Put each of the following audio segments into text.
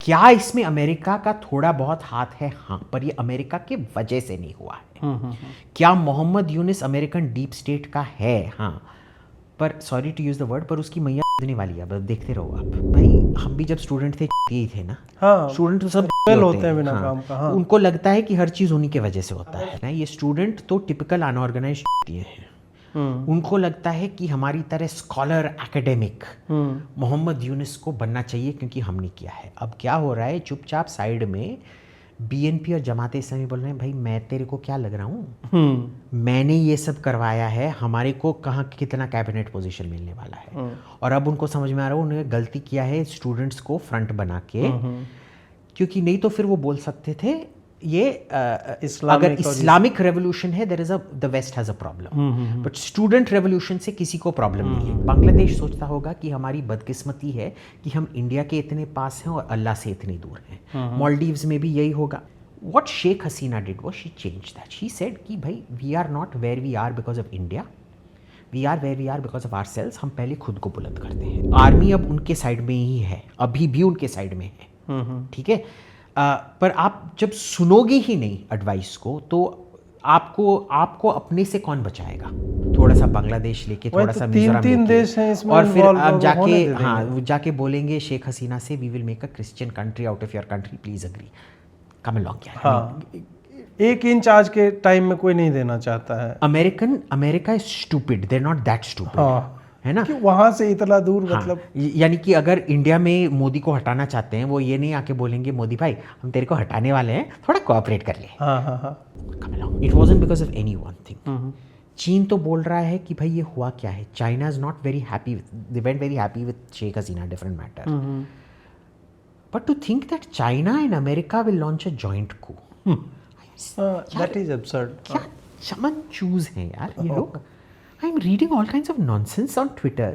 क्या इसमें अमेरिका का थोड़ा बहुत हाथ है? हाँ, पर ये अमेरिका के वजह से नहीं हुआ है। क्या Mohammad Yunus American deep state का है? हाँ, पर sorry to use the word, पर उसकी मैया देने वाली है। बस देखते रहो आप भाई, हम भी जब स्टूडेंट थे ही थे ना। हाँ, स्टूडेंट तो सब होते हैं बिना काम का। हाँ। उनको लगता है कि हर चीज़ उन्हीं के वजह से होता है ना। ये स्टूडेंट तो टिपिकल अनऑर्गेनाइज्ड हैं। उनको लगता है कि हमारी तरह स्कॉलर एकेडमिक मोहम्मद यूनिस को बनना चाहिए क्योंकि हमने किया है। अब क्या हो रहा है, चुपचाप साइड में बीएनपी और जमात इस्लामी बोल रहे हैं भाई मैं तेरे को क्या लग रहा हूँ, मैंने ये सब करवाया है, हमारे को कहाँ कितना कैबिनेट पोजीशन मिलने वाला है। और अब उनको समझ में आ रहा है उन्होंने गलती किया है स्टूडेंट्स को फ्रंट बना के, क्योंकि नहीं तो फिर वो बोल सकते थे ये अगर इस्लामिक रेवोल्यूशन है there is the waste has a problem, but student revolution से किसी को प्रॉब्लम नहीं है। बांग्लादेश सोचता होगा कि हमारी बदकिस्मती है कि हम इंडिया के इतने पास हैं और अल्लाह से इतने दूर हैं। मालदीव्स में भी यही होगा। What Sheikh Hasina did was she changed that. She said कि भाई we are not where we are because of India, we are where we are because of ourselves. हम पहले खुद को बुलंद करते हैं। आर्मी अब उनके साइड में ही है, अभी भी उनके साइड में है, ठीक है। पर आप जब सुनोगे ही नहीं एडवाइस को तो आपको अपने से कौन बचाएगा। थोड़ा सा बांग्लादेश लेके, थोड़ा सा मिजोरम तीन देश हैं इसमें, और फिर आप जाके बोलेंगे शेख हसीना से we will make a Christian country out of your country, please agree, come along. हाँ, 1 इंच आज के टाइम में कोई नहीं देना चाहता है। America is stupid, they are not that stupid, है ना। कि वहां से इतना दूर, मतलब यानी कि अगर इंडिया में मोदी को हटाना चाहते हैं, वो ये नहीं आके बोलेंगे मोदी भाई हम तेरे को हटाने वाले हैं, थोड़ा कोऑपरेट कर ले। It wasn't because of any one thing. चीन तो बोल रहा है कि भाई ये हुआ क्या है। China is not very happy, they went very happy with Sheikh Hasina, different matter. But to think that China and America will launch a joint coup, that is absurd. क्या चमन चूज हैं यार ये लोग। I'm reading all kinds of nonsense on Twitter.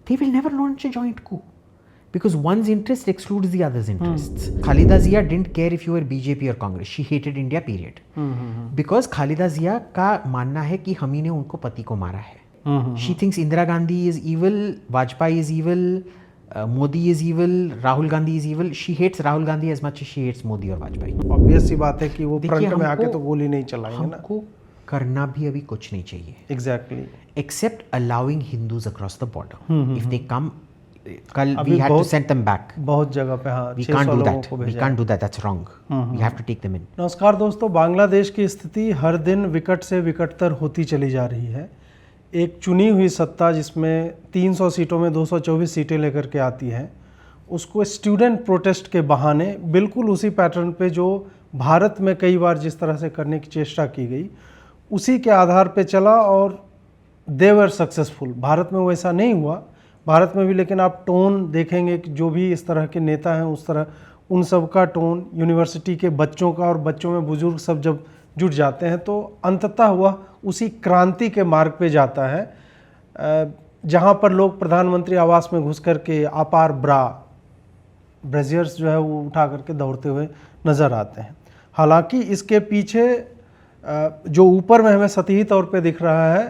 They will never launch a joint coup because one's interest excludes the other's interests. Khalida Zia didn't care if you were BJP or Congress. She hated India, period. Because Khalida Zia का मानना है कि हम ही ने उनको पति को मारा है. She thinks Indira Gandhi is evil, Vajpayee is evil, Modi is evil, Rahul Gandhi is evil. She hates Rahul Gandhi as much as she hates Modi और Vajpayee. Obvious सी बात है कि वो फ्रंट में आके तो गोली नहीं चलाएंगे ना। हमको करना भी अभी कुछ नहीं चाहिए। Exactly. Except allowing Hindus across the border. If they come, कल we had to send them back. बहुत जगह पे हाँ, we can't do that. We can't do that. That's wrong. We have to take them in. नमस्कार दोस्तों, बांग्लादेश की स्थिति हर दिन विकट से विकटतर होती चली जा रही है। एक चुनी हुई सत्ता जिसमें 300 सीटों में 224 सीटें लेकर के आती है, उसको स्टूडेंट प्रोटेस्ट के बहाने बिल्कुल उसी पैटर्न पे जो भारत में कई बार जिस तरह से करने की चेष्टा की गई उसी के आधार पे चला और दे वर सक्सेसफुल। भारत में वैसा नहीं हुआ। भारत में भी लेकिन आप टोन देखेंगे कि जो भी इस तरह के नेता हैं उस तरह उन सब का टोन, यूनिवर्सिटी के बच्चों का और बच्चों में बुजुर्ग सब जब जुट जाते हैं तो अंततः वह उसी क्रांति के मार्ग पे जाता है जहाँ पर लोग प्रधानमंत्री आवास में घुस करके अपार ब्रेजियर्स जो है वो उठा करके दौड़ते हुए नज़र आते हैं। हालांकि इसके पीछे जो ऊपर में हमें सतही तौर पे दिख रहा है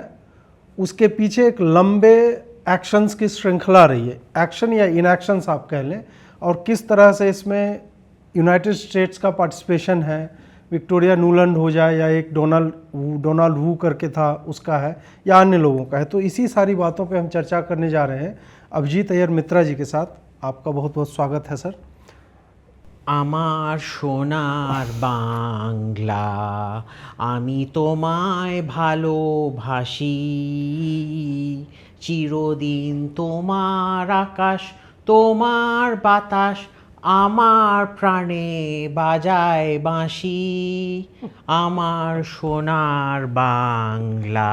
उसके पीछे एक लंबे एक्शंस की श्रृंखला रही है, एक्शन या इनएक्शंस आप कह लें, और किस तरह से इसमें यूनाइटेड स्टेट्स का पार्टिसिपेशन है, विक्टोरिया नुलैंड हो जाए या एक डोनाल्ड वू करके था उसका है या अन्य लोगों का है। तो इसी सारी बातों पे हम चर्चा करने जा रहे हैं अभिजीत अय्यर मित्रा जी के साथ। आपका बहुत बहुत स्वागत है सर। আমার সোনার বাংলা আমি তোমায় ভালোবাসি, চিরদিন তোমার আকাশ তোমার বাতাস আমার প্রাণে বাজায় বাঁশি, আমার সোনার বাংলা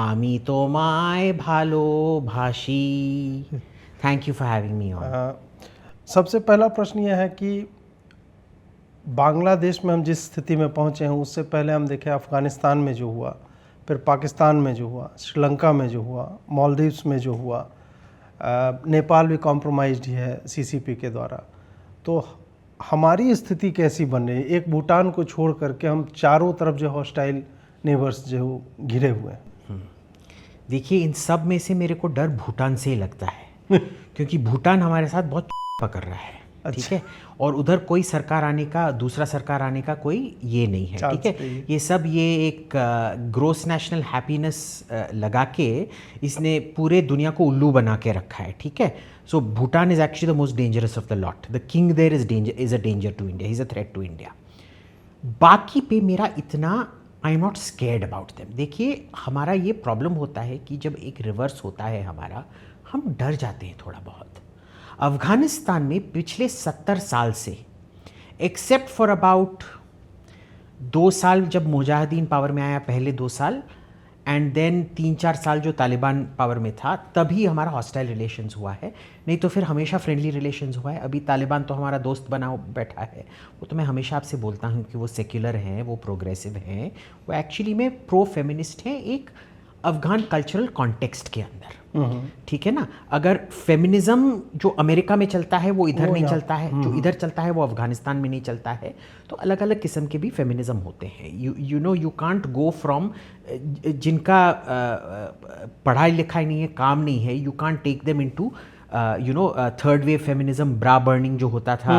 আমি তোমায় ভালোবাসি। Thank you for having me on. सबसे पहला प्रश्न यह है कि बांग्लादेश में हम जिस स्थिति में पहुंचे हैं उससे पहले हम देखें अफ़गानिस्तान में जो हुआ, फिर पाकिस्तान में जो हुआ, श्रीलंका में जो हुआ, मालदीव्स में जो हुआ, नेपाल भी कॉम्प्रोमाइज्ड ही है सीसीपी के द्वारा। तो हमारी स्थिति कैसी बन रही है? एक भूटान को छोड़ करके हम चारों तरफ जो हॉस्टाइल नेबर्स जो घिरे हुए हैं। देखिए इन सब में से मेरे को डर भूटान से ही लगता है क्योंकि भूटान हमारे साथ बहुत कर रहा है। ठीक है, और उधर कोई सरकार आने का, दूसरा सरकार आने का कोई ये नहीं है, ठीक है। ये सब ये एक ग्रोस नेशनल हैप्पीनेस लगा के इसने पूरे दुनिया को उल्लू बना के रखा है, ठीक है। So Bhutan is actually the most dangerous of the lot. The king there is a danger to India, is a threat to India. बाकी पे मेरा इतना, I am not scared about them. देखिए हमारा ये प्रॉब्लम होता है कि जब एक रिवर्स होता है हमारा, हम डर जाते हैं थोड़ा बहुत। अफ़गानिस्तान में पिछले 70 साल से, एक्सेप्ट फॉर अबाउट 2 साल जब मुजाहिदीन पावर में आया, पहले 2 साल, एंड देन 3-4 साल जो तालिबान पावर में था, तभी हमारा हॉस्टाइल रिलेशंस हुआ है, नहीं तो फिर हमेशा फ्रेंडली रिलेशंस हुआ है। अभी तालिबान तो हमारा दोस्त बना बैठा है, वो तो मैं हमेशा आपसे बोलता हूँ कि वो सेक्युलर हैं, वो प्रोग्रेसिव हैं, वो एक्चुअली में प्रो फेमिनिस्ट हैं एक अफ़गान कल्चरल कॉन्टेक्स्ट के अंदर, ठीक है ना। अगर फेमिनिज्म जो अमेरिका में चलता है वो इधर नहीं चलता है, जो इधर चलता है वो अफ़गानिस्तान में नहीं चलता है, तो अलग अलग किस्म के भी फेमिनिज्म होते हैं। You know you can't go from, जिनका पढ़ाई लिखाई नहीं है, काम नहीं है, you can't take them into you know third wave feminism, bra burning जो होता था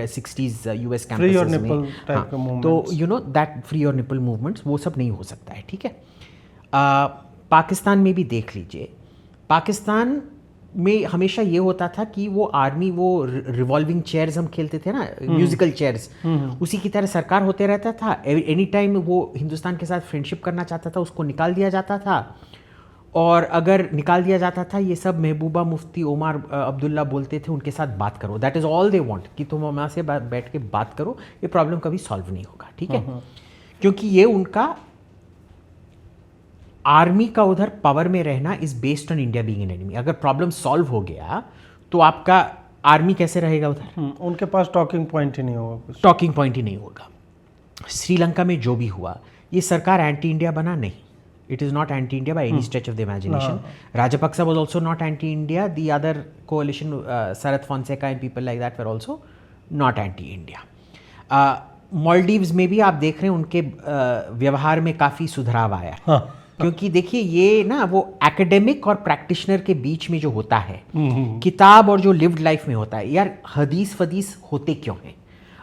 60s यूएस कैंपसेस में, हाँ, तो यू नो दैट फ्री और निपल मूवमेंट्स, वो सब नहीं हो सकता है, ठीक है। पाकिस्तान में भी देख लीजिए, पाकिस्तान में हमेशा ये होता था कि वो आर्मी, वो रिवॉल्विंग चेयर्स हम खेलते थे ना, म्यूजिकल चेयर्स, उसी की तरह सरकार होते रहता था। एनी टाइम वो हिंदुस्तान के साथ फ्रेंडशिप करना चाहता था, उसको निकाल दिया जाता था, और अगर निकाल दिया जाता था, ये सब महबूबा मुफ्ती, ओमर अब्दुल्ला बोलते थे उनके साथ बात करो, that is all they want, कि तुम हमारे से बैठ के बात करो, ये प्रॉब्लम कभी सॉल्व नहीं होगा, ठीक है। क्योंकि ये उनका आर्मी का उधर पावर में रहना is based on India being an enemy. अगर प्रॉब्लम सॉल्व हो गया तो आपका आर्मी कैसे रहेगा उधर? उनके पास टॉकिंग पॉइंट ही नहीं होगा, कुछ टॉकिंग पॉइंट ही नहीं होगा। श्रीलंका में जो भी हुआ, ये सरकार एंटी इंडिया बना नहीं, it is not anti India by any stretch of the imagination. Rajapaksa was also not anti India, the other कोalition, Sarath Fonseka and people like that were also not anti India. Maldives में भी आप देख रहे हैं उनके व्यवहार में काफ़ी सुधार आया है, क्योंकि देखिए ये ना वो एकेडमिक और प्रैक्टिशनर के बीच में जो होता है, किताब और जो लिव्ड लाइफ में होता है, यार हदीस फदीस होते क्यों हैं?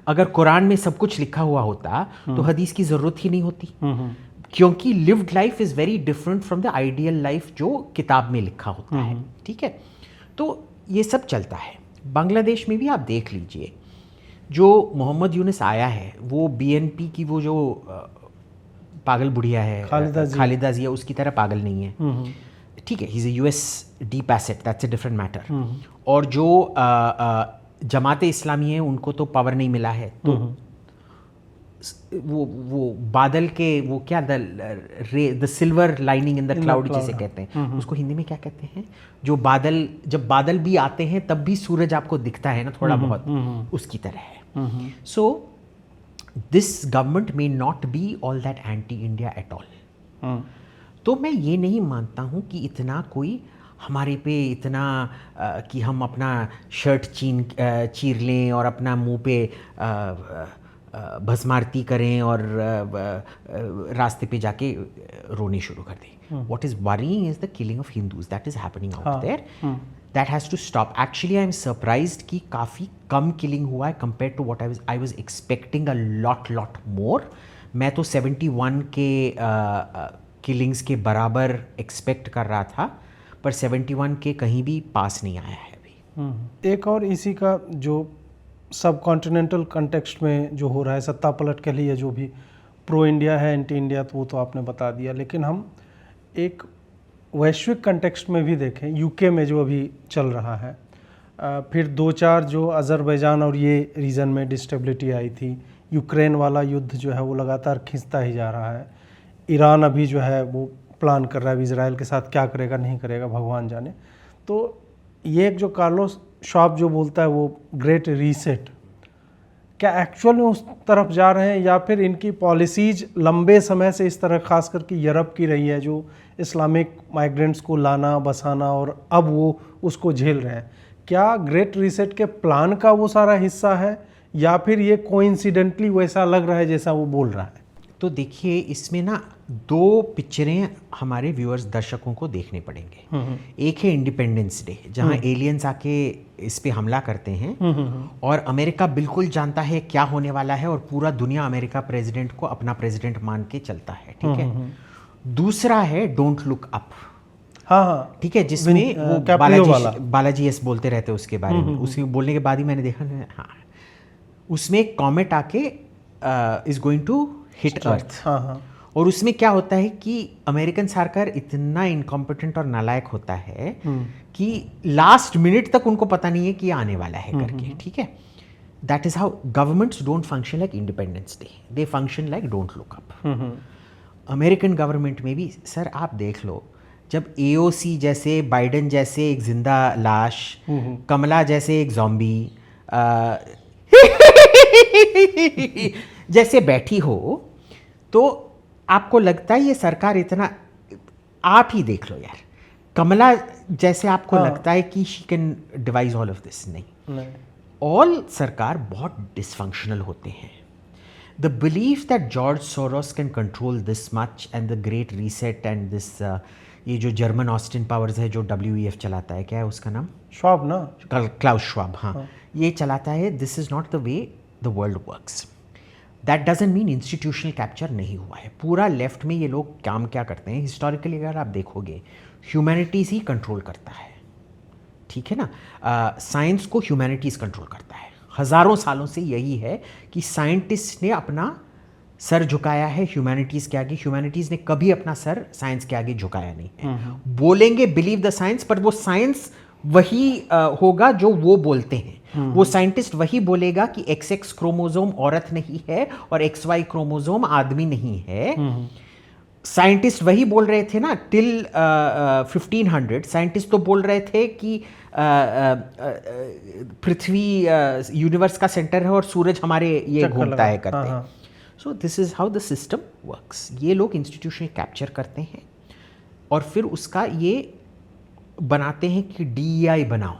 अगर कुरान में सब कुछ लिखा हुआ होता तो हदीस की ज़रूरत ही नहीं होती, क्योंकि lived life is very different from the ideal life जो किताब में लिखा होता है, ठीक है। तो ये सब चलता है। बांग्लादेश में भी आप देख लीजिए, जो मोहम्मद यूनुस आया है, वो बीएनपी की वो जो पागल बुढ़िया है खालिदा जिया, उसकी तरह पागल नहीं है, ठीक है। He is a US deep asset, that's a different matter. और जो जमाते इस्लामी है, उनको तो पावर नहीं मिला है, तो वो बादल के, वो क्या, the silver lining in the cloud जिसे कहते हैं, उसको हिंदी में क्या कहते हैं, जो बादल, जब बादल भी आते हैं तब भी सूरज आपको दिखता है ना थोड़ा बहुत, उसकी तरह है। So this government may not be all that anti India at all. तो मैं ये नहीं मानता हूँ कि इतना कोई हमारे पे इतना कि हम अपना शर्ट चीर लें और अपना मुंह पे भस्मारती करें और रास्ते पे जाके रोने शुरू कर दें। What is worrying is the killing of Hindus that is happening out there. That has to stop. Actually, I am surprised कि काफ़ी कम killing हुआ है compared to what I was expecting a lot more. मैं तो 71 के killings के बराबर expect कर रहा था, पर 71 के कहीं भी पास नहीं आया है अभी। एक और इसी का जो सब कॉन्टिनेंटल कंटेक्स्ट में जो हो रहा है, सत्ता पलट के लिए जो भी प्रो इंडिया है, एंटी इंडिया, तो वो तो आपने बता दिया, लेकिन हम एक वैश्विक कंटेक्स्ट में भी देखें, यूके में जो अभी चल रहा है, फिर 2-4 जो अज़रबैजान और ये रीजन में डिस्टेबिलिटी आई थी, यूक्रेन वाला युद्ध जो है वो लगातार खिंचता ही जा रहा है, ईरान अभी जो है वो प्लान कर रहा है इजराइल के साथ, क्या करेगा नहीं करेगा भगवान जाने। तो ये एक जो कार्लोस श्वाब जो बोलता है वो ग्रेट रीसेट, क्या एक्चुअल में उस तरफ जा रहे हैं, या फिर इनकी पॉलिसीज लंबे समय से इस तरह, खास करके यूरोप की रही है, जो इस्लामिक माइग्रेंट्स को लाना बसाना, और अब वो उसको झेल रहे हैं? क्या ग्रेट रीसेट के प्लान का वो सारा हिस्सा है, या फिर ये कोइंसिडेंटली वैसा लग रहा है जैसा वो बोल रहा है? तो देखिए, इसमें ना दो पिक्चरें हमारे व्यूअर्स दर्शकों को देखने पड़ेंगे। एक है इंडिपेंडेंस डे, जहां एलियंस आके इस पे हमला करते हैं और अमेरिका बिल्कुल जानता है क्या होने वाला है और पूरा दुनिया अमेरिका प्रेसिडेंट को अपना प्रेसिडेंट मान के चलता है, ठीक है। दूसरा है डोंट लुक अप, हाँ, ठीक है, जिसमें वो बालाजी एस बोलते रहते हैं उसके बारे में। उसके बोलने के बाद ही मैंने देखा, हाँ, उसमें एक कॉमेट आके इज गोइंग टू हिट अर्थ। और उसमें क्या होता है कि अमेरिकन सरकार इतना इनकॉम्पिटेंट और नालायक होता है कि लास्ट मिनट तक उनको पता नहीं है कि ये आने वाला है करके, ठीक है। That is how governments don't function like independence day, they function like don't look up. American government में भी सर आप देख लो, जब एओसी जैसे, बाइडेन जैसे एक जिंदा लाश, कमला जैसे एक ज़ॉम्बी जैसे बैठी हो, तो आपको लगता है ये सरकार इतना, आप ही देख लो यार, कमला जैसे आपको लगता है कि she can devise all of this, नहीं, ऑल सरकार बहुत डिसफंक्शनल होते हैं। The belief that George Soros can control this much and the great reset and this, ये जो जर्मन ऑस्टिन पावर्स है जो WEF चलाता है, क्या है उसका नाम, श्वाब ना, क्लाउस श्वाब, हाँ, ये चलाता है। This is not the way the world works. That doesn't mean institutional capture नहीं हुआ है। पूरा लेफ्ट में ये लोग काम क्या करते हैं, हिस्टोरिकली अगर आप देखोगे, ह्यूमैनिटीज़ ही कंट्रोल करता है, ठीक है ना। साइंस को ह्यूमैनिटीज़ कंट्रोल करता है। हज़ारों सालों से यही है कि साइंटिस्ट ने अपना सर झुकाया है ह्यूमैनिटीज़ के आगे, ह्यूमैनिटीज़ ने कभी अपना सर साइंस के आगे झुकाया नहीं है। बोलेंगे बिलीव द साइंस, पर वो साइंस वही होगा जो वो बोलते हैं। वो साइंटिस्ट वही बोलेगा कि XX क्रोमोसोम औरत नहीं है और XY क्रोमोसोम आदमी नहीं है। साइंटिस्ट वही बोल रहे थे ना टिल 1500, साइंटिस्ट तो बोल रहे थे कि पृथ्वी यूनिवर्स का सेंटर है और सूरज हमारे ये घूमता है करते हैं। So this is how the system works. ये लोग इंस्टीट्यूशन कैप्चर करते हैं और फिर उसका ये बनाते हैं कि DEI बनाओ,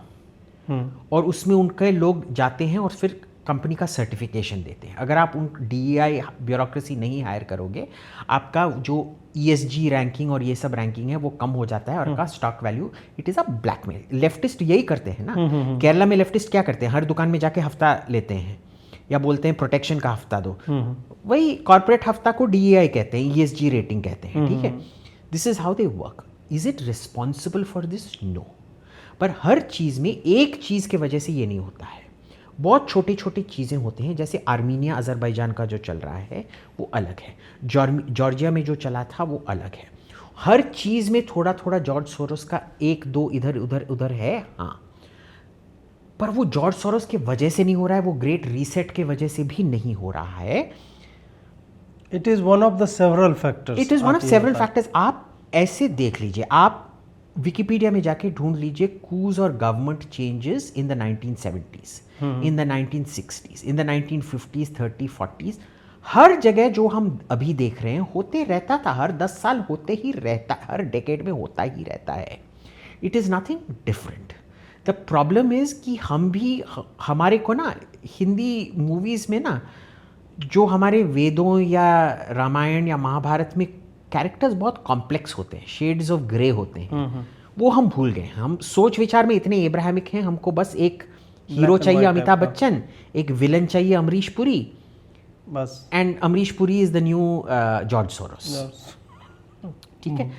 और उसमें उनके लोग जाते हैं और फिर कंपनी का सर्टिफिकेशन देते हैं। अगर आप उन DEI ब्यूरोक्रेसी नहीं हायर करोगे, आपका जो ESG रैंकिंग और ये सब रैंकिंग है वो कम हो जाता है और आपका stock value, it is a blackmail. Leftist यही करते हैं ना। केरला में लेफ्टिस्ट क्या करते हैं, हर दुकान में जाके हफ्ता लेते हैं या बोलते हैं प्रोटेक्शन का हफ्ता दो। वही कॉर्पोरेट हफ्ता को DEI कहते हैं, ESG रेटिंग कहते हैं, ठीक है। This is how they work. Is it responsible for this? No. पर हर चीज़ में एक चीज़ के वजह से ये नहीं होता है। बहुत छोटी छोटी चीज़ें होती हैं, जैसे आर्मीनिया अज़रबैजान का जो चल रहा है वो अलग है, जॉर्जिया में जो चला था वो अलग है। हर चीज़ में थोड़ा थोड़ा जॉर्ज सोरोस का एक दो इधर उधर उधर है, हाँ, पर वो जॉर्ज सोरोस की वजह से नहीं हो रहा है, वो ग्रेट रीसेट के वजह से भी नहीं हो रहा है। It is one of the several factors. It is one of several factors. आप ऐसे देख लीजिए, आप विकिपीडिया में जाके ढूंढ लीजिए कूज और government changes in the 1970s, in the 1960s, in the 1950s, 30s, 40s। हर जगह जो हम अभी देख रहे हैं होते रहता था, हर 10 साल होते ही रहता, हर डेकेड में होता ही रहता है। It is nothing different. The problem is कि हम भी, हमारे को ना हिंदी मूवीज़ में ना, जो हमारे वेदों या रामायण या महाभारत में कैरेक्टर्स बहुत कॉम्प्लेक्स होते हैं, शेड्स ऑफ ग्रे होते हैं, वो हम भूल गए। हम सोच विचार में इतने एब्राहमिक हैं, हमको बस एक हीरो चाहिए अमिताभ बच्चन, एक विलन चाहिए अमरीश पुरी, बस, and Amrish Puri is the new George Soros, ठीक है।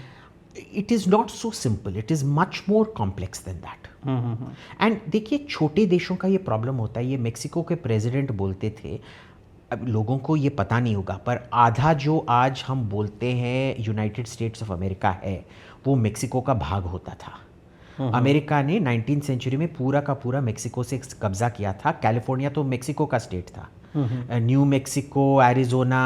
It is not so simple, it is much more complex than that. And देखिए, छोटे देशों का ये प्रॉब्लम होता है। ये मेक्सिको के प्रेसिडेंट बोलते थे, अब लोगों को ये पता नहीं होगा, पर आधा जो आज हम बोलते हैं यूनाइटेड स्टेट्स ऑफ अमेरिका है, वो मेक्सिको का भाग होता था। अमेरिका ने 19th सेंचुरी में पूरा का पूरा मेक्सिको से कब्जा किया था। कैलिफोर्निया तो मेक्सिको का स्टेट था, न्यू मेक्सिको, एरिजोना,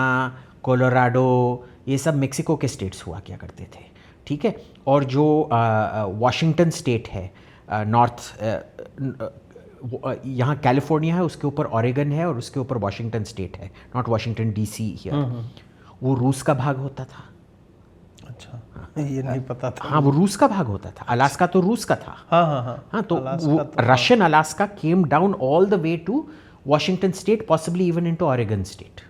कोलोराडो, ये सब मेक्सिको के स्टेट्स हुआ क्या करते थे, ठीक है। और जो वाशिंगटन स्टेट है, नॉर्थ, यहाँ कैलिफोर्निया है, उसके ऊपर ऑरेगन है और उसके ऊपर वाशिंगटन स्टेट है, नॉट वाशिंगटन DC हियर, वो रूस का भाग होता था। अच्छा, ये नहीं पता था। हाँ, वो रूस का भाग होता था। अलास्का तो रूस का था। हाँ, तो Russian Alaska came down all the way to Washington state, possibly even into Oregon state.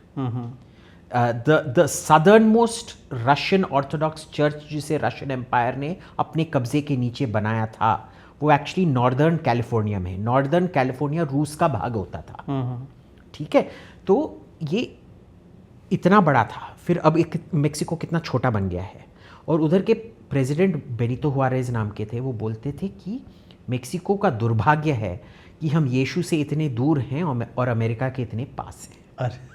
The southern most Russian Orthodox church जिसे रशियन एम्पायर ने अपने कब्जे के नीचे बनाया था, वो एक्चुअली नॉर्दर्न कैलिफोर्निया में। नॉर्दर्न कैलिफोर्निया रूस का भाग होता था, ठीक है। तो ये इतना बड़ा था, फिर अब एक मेक्सिको कितना छोटा बन गया है। और उधर के प्रेसिडेंट बेनितो हुआरेज नाम के थे, वो बोलते थे कि मेक्सिको का दुर्भाग्य है कि हम यीशु से इतने दूर हैं और अमेरिका के इतने पास हैं। अरे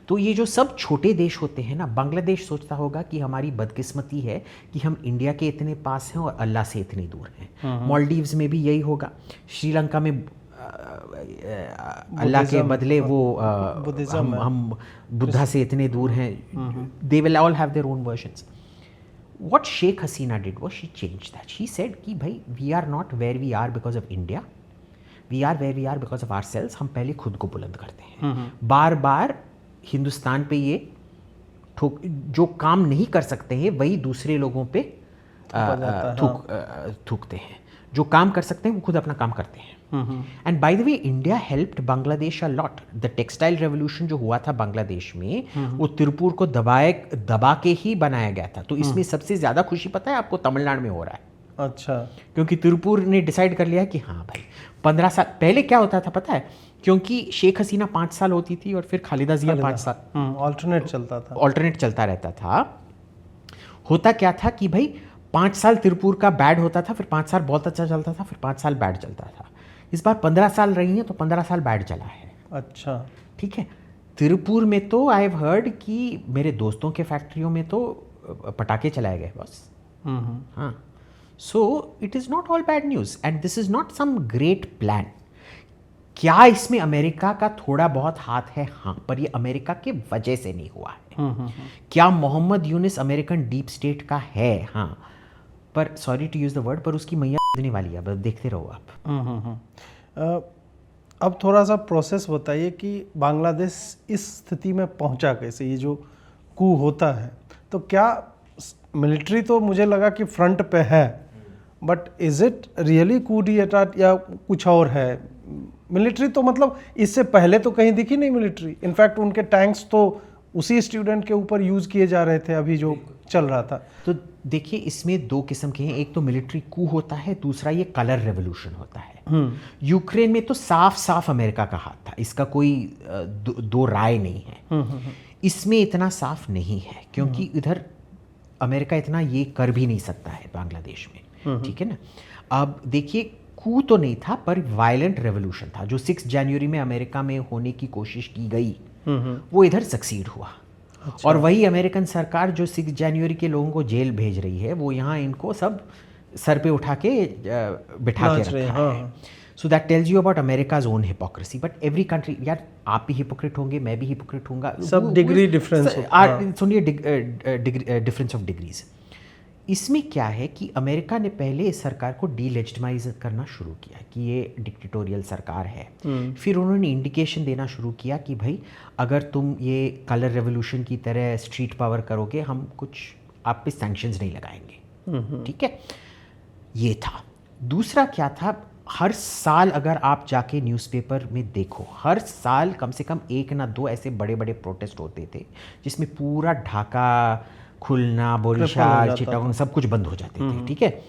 तो ये जो सब छोटे देश होते हैं ना, बांग्लादेश सोचता होगा कि हमारी बदकिस्मती है कि हम इंडिया के इतने पास हैं और अल्लाह से इतनी दूर हैं। मालदीव्स में भी यही होगा, श्रीलंका में अल्लाह के बदले वो हम बुद्धा से इतने दूर हैं। They will all have their own versions. What Sheikh Hasina did was she changed that. She said कि भाई we are not where we are because of India, we are where we are because of ourselves. हम पहले खुद को बुलंद करते हैं। बार बार हिंदुस्तान पे ये जो काम नहीं कर सकते हैं वही दूसरे लोगों पे थूकते हैं। जो काम कर सकते हैं वो खुद अपना काम करते हैं। And by the way India helped Bangladesh a lot. The textile revolution जो हुआ था बांग्लादेश में, वो तिरुपुर को दबा के ही बनाया गया था। तो इसमें सबसे ज्यादा खुशी पता है आपको तमिलनाडु में हो रहा है। अच्छा, क्योंकि तिरुपुर ने डिसाइड कर लिया कि हाँ भाई 15 साल पहले क्या होता था पता है, क्योंकि शेख हसीना 5 साल होती थी और फिर खालिदा जिया 5 साल, ऑल्टरनेट चलता था, ऑल्टरनेट चलता रहता था। होता क्या था कि भाई 5 साल तिरुपुर का बैड होता था, फिर 5 साल बहुत अच्छा चलता था, फिर 5 साल बैड चलता था। इस बार 15 साल रही हैं तो 15 साल बैड चला है। अच्छा, ठीक है। तिरुपुर में तो आई हैव हर्ड कि मेरे दोस्तों के फैक्ट्रियों में तो पटाखे चलाए गए बस। हाँ, so it is not all bad news and this is not some great plan. क्या इसमें अमेरिका का थोड़ा बहुत हाथ है? हाँ, पर ये अमेरिका के वजह से नहीं हुआ है। क्या Mohammad Yunus American deep state का है? हाँ, पर sorry to use the word, पर उसकी मैया देने वाली है, बस देखते रहो आप। अब थोड़ा सा प्रोसेस बताइए कि बांग्लादेश इस स्थिति में पहुंचा कैसे? ये जो कू होता है तो क्या मिलिट्री, तो मुझे लगा कि फ्रंट पे है, but is it really coup d'etat या कुछ और है? मिलिट्री तो मतलब इससे पहले तो कहीं दिखी नहीं मिलिट्री। इनफैक्ट उनके टैंक्स तो उसी स्टूडेंट के ऊपर यूज़ किए जा रहे थे अभी जो चल रहा था। तो देखिए, इसमें 2 किस्म के हैं। एक तो मिलिट्री कू होता है, दूसरा ये कलर रेवोल्यूशन होता है। यूक्रेन में तो साफ साफ अमेरिका का हाथ था, इसका कोई दो राय नहीं है। इसमें इतना साफ नहीं है क्योंकि इधर अमेरिका इतना ये कर भी नहीं सकता है बांग्लादेश में, ठीक है ना। अब देखिए, कू तो नहीं था पर वायलेंट रेवोल्यूशन था जो 6 जनवरी में अमेरिका में होने की कोशिश की गई, वो इधर सक्सीड हुआ। अच्छा। और वही अमेरिकन सरकार जो 6 जनवरी के लोगों को जेल भेज रही है, वो यहाँ इनको सब सर पे उठा के बिठा के रखा है। So that tells you about America's own hypocrisy. But every country, यार आप भी हिपोक्रेट होंगे, मैं भी हिपोक्रेट होऊंगा, सब डिग्री डिफरेंस, सुनिए डिफरेंस ऑफ डिग्रीज। इसमें क्या है कि अमेरिका ने पहले इस सरकार को डीलेजिटिमाइज करना शुरू किया कि ये डिक्टेटोरियल सरकार है। फिर उन्होंने इंडिकेशन देना शुरू किया कि भाई अगर तुम ये कलर रेवोल्यूशन की तरह स्ट्रीट पावर करोगे, हम कुछ आप पे सैंक्शंस नहीं लगाएंगे, ठीक है। ये था। दूसरा क्या था, हर साल अगर आप जाके न्यूज़पेपर में देखो, हर साल कम से कम 1 ना 2 ऐसे बड़े बड़े प्रोटेस्ट होते थे जिसमें पूरा ढाका, खुलना, बोरीशाल, चिटागोंग सब कुछ बंद हो जाते थे, ठीक है।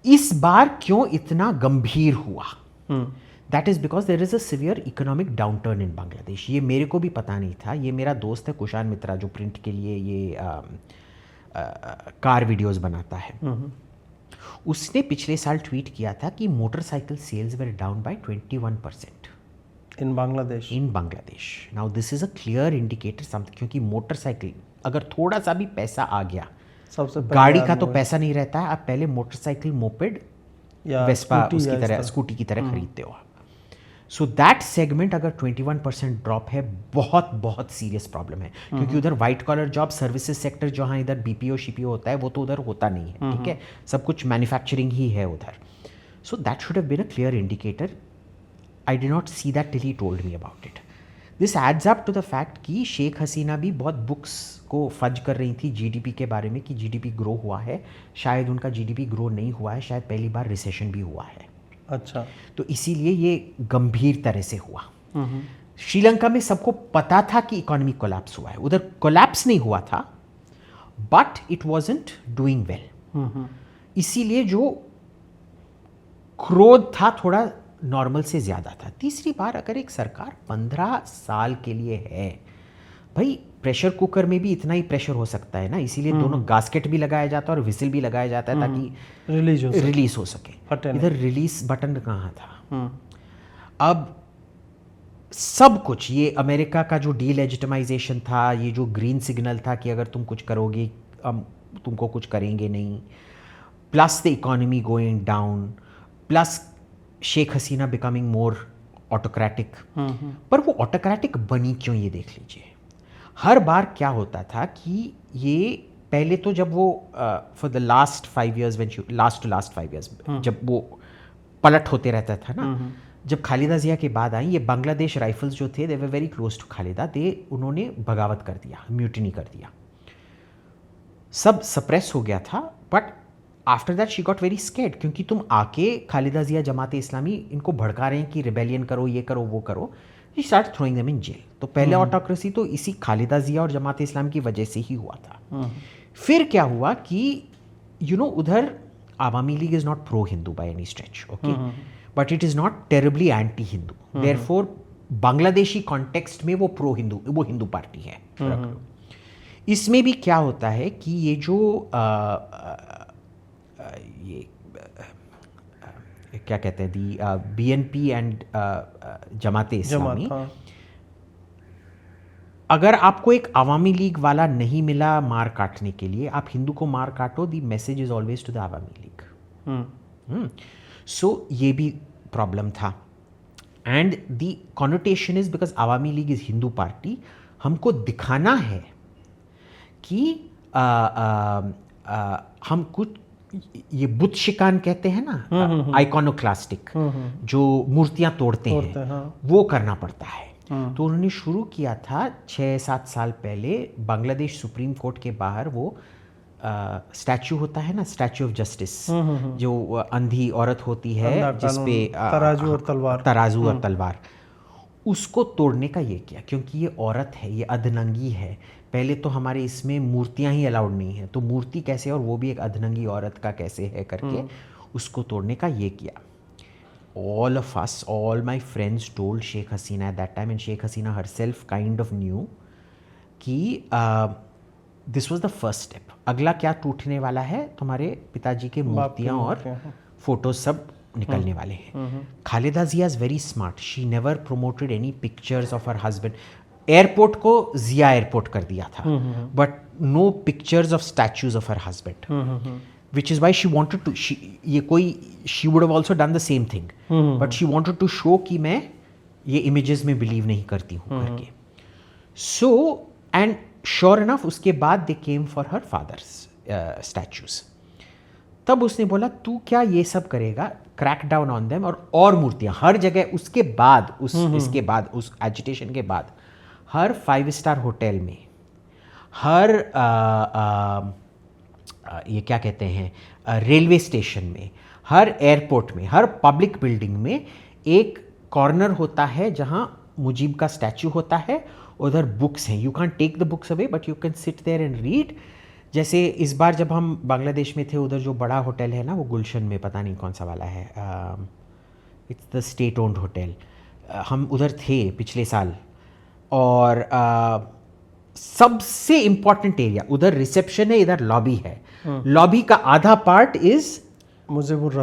इस बार क्यों इतना गंभीर हुआ? That is because there is a severe economic downturn in Bangladesh. ये मेरे को भी पता नहीं था। ये मेरा दोस्त है कुशान मित्रा जो प्रिंट के लिए ये कार वीडियोस बनाता है। उसने पिछले साल ट्वीट किया था कि motorcycle sales were down by 21% in Bangladesh. Now this is a clear indicator something, क्योंकि मोटरसाइकिल अगर थोड़ा सा भी पैसा आ गया, सबसे गाड़ी का तो पैसा नहीं रहता है, आप पहले मोटरसाइकिल, मोपेड या वेस्पा उसकी तरह, स्कूटी की तरह खरीदते हो। सो दैट सेगमेंट अगर 21% ड्रॉप है, बहुत बहुत सीरियस प्रॉब्लम है। क्योंकि उधर white collar job, services sector जहाँ इधर बीपीओ शिपीओ होता है, वो तो उधर होता नहीं है, ठीक है। सब कुछ मैन्युफैक्चरिंग ही है उधर। So that should have been a clear indicator. I did not see that till he told me about it. This adds up to the fact कि शेख हसीना भी बहुत बुक्स को फज कर रही थी जीडीपी के बारे में कि जीडीपी ग्रो हुआ है। शायद उनका जीडीपी ग्रो नहीं हुआ है, शायद पहली बार रिसेशन भी हुआ है। अच्छा, तो इसीलिए ये गंभीर तरह से हुआ। श्रीलंका में सबको पता था कि इकोनॉमी कोलैप्स हुआ है, उधर कोलैप्स नहीं हुआ था but it wasn't doing well, इसीलिए जो क्रोध था थोड़ा नॉर्मल से ज़्यादा था। तीसरी बार अगर एक सरकार 15 साल के लिए है, भाई प्रेशर कुकर में भी इतना ही प्रेशर हो सकता है ना, इसीलिए दोनों गास्केट भी लगाया जाता है और विसिल भी लगाया जाता है ताकि रिलीज हो सके। इधर रिलीज बटन कहाँ था? अब सब कुछ ये अमेरिका का जो डीलेजिटिमाइजेशन था, ये जो ग्रीन सिग्नल था कि अगर तुम कुछ करोगे हम तुमको कुछ करेंगे नहीं, plus the economy going down, plus Sheikh Hasina becoming more autocratic. पर वो ऑटोक्रेटिक बनी क्यों, ये देख लीजिए। हर बार क्या होता था कि ये पहले तो जब वो for the last 5 years when last 5 years जब वो पलट होते रहता था ना, जब खालिदा जिया के बाद आई, ये बांग्लादेश राइफल्स जो थे they were very close to Khaleda, उन्होंने बगावत कर दिया, म्यूटिनी कर दिया, सब सप्रेस हो गया था। But after that she got very scared, क्योंकि तुम आके खालिदा जिया जमात इस्लामी इनको भड़का रहे हैं कि रिबेलियन करो, ये करो, वो करो, she start throwing them in jail. तो पहले ऑटोक्रेसी तो इसी खालिदा जिया और जमात इस्लाम की वजह से ही हुआ था। फिर क्या हुआ कि उधर Awami League is not pro Hindu bye any stretch, okay, but it is not terribly anti Hindu, therefore Bangladeshi context में वो प्रो हिंदू, वो हिंदू पार्टी है। इसमें भी क्या होता है कि ये जो ये क्या कहते हैं दी BNP एंड जमाते इस्लामी, अगर आपको एक आवामी लीग वाला नहीं मिला मार काटने के लिए, आप हिंदू को मार काटो, the message is always to the Awami League. So ये भी प्रॉब्लम था। And the connotation is because Awami League is Hindu party, हमको दिखाना है कि हम कुछ ये बुत शिकान कहते हैं ना, आइकॉनोक्लास्टिक, जो मूर्तियां तोड़ते हैं, हाँ। वो करना पड़ता है। तो उन्होंने शुरू किया था 6-7 साल पहले, बांग्लादेश सुप्रीम कोर्ट के बाहर वो स्टैचू होता है ना, स्टैचू ऑफ जस्टिस, जो अंधी औरत होती है जिसपे तराजू और तलवार, उसको तोड़ने का ये किया, क्योंकि ये औरत है, ये अधनंगी है। पहले तो हमारे इसमें मूर्तियां ही अलाउड नहीं है, तो मूर्ति कैसे, और वो भी एक अधनंगी औरत का कैसे है करके उसको तोड़ने का ये किया। All of us, all my friends told Sheikh Hasina at that time, and Sheikh Hasina herself kind of knew कि this was the first step. अगला क्या टूटने वाला है, तुम्हारे पिताजी के मूर्तियाँ और फोटोज सब निकलने वाले हैं। Khaleda Zia is very smart, she never promoted any pictures of her husband. Airport को जिया एयरपोर्ट कर दिया था, but no pictures of statues of her husband, which is why she wanted to, she would have also done the same thing, but she wanted to show कि मैं ये images में believe नहीं करती हूँ करके। So and sure enough उसके बाद they came for her father's statues। तब उसने बोला तू क्या ये सब करेगा, क्रैक डाउन ऑन देम, और मूर्तियाँ हर जगह। उसके बाद इसके बाद उस एजिटेशन के बाद हर 5-star होटल में, हर ये क्या कहते हैं रेलवे स्टेशन में, हर एयरपोर्ट में, हर पब्लिक बिल्डिंग में एक कॉर्नर होता है जहाँ मुजीब का स्टैचू होता है, उधर बुक्स हैं। You can take the books away but you can sit there and read. जैसे इस बार जब हम बांग्लादेश में थे, उधर जो बड़ा होटल है ना, वो गुलशन में, पता नहीं कौन सा वाला है, it's the state owned hotel, हम उधर थे पिछले साल, और सबसे इम्पॉर्टेंट एरिया उधर रिसेप्शन है, इधर लॉबी है। लॉबी का आधा part is Mujibur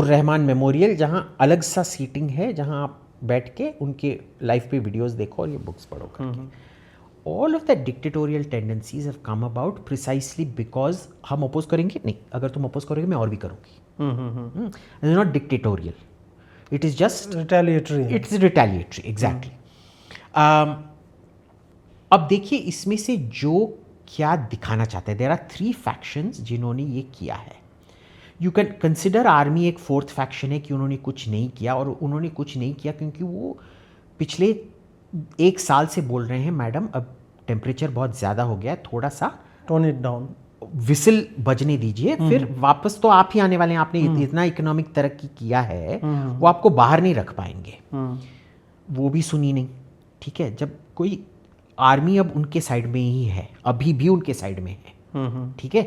Rahman memorial, जहां अलग सा सीटिंग है, जहां आप बैठ के उनके लाइफ पे वीडियोस देखो और ये बुक्स पढ़ो करके। All of that dictatorial tendencies have come about precisely because हम अपोज करेंगे नहीं, अगर तुम अपोज करोगे मैं और भी करूंगी। It is not dictatorial, it is just retaliatory, it's retaliatory, exactly. अब देखिए इसमें से जो क्या दिखाना चाहते हैं, देयर आर 3 फैक्शंस जिन्होंने ये किया है। यू कैन कंसिडर आर्मी एक 4th फैक्शन है कि उन्होंने कुछ नहीं किया, और उन्होंने कुछ नहीं किया क्योंकि वो पिछले 1 साल से बोल रहे हैं मैडम अब टेम्परेचर बहुत ज़्यादा हो गया है, थोड़ा सा टोन इट डाउन, विसिल बजने दीजिए, फिर वापस तो आप ही आने वाले हैं, आपने इतना इकोनॉमिक तरक्की किया है, वो आपको बाहर नहीं रख पाएंगे। वो भी सुनी नहीं, ठीक है। जब कोई आर्मी अब उनके साइड में ही है, अभी भी उनके साइड में है, ठीक है।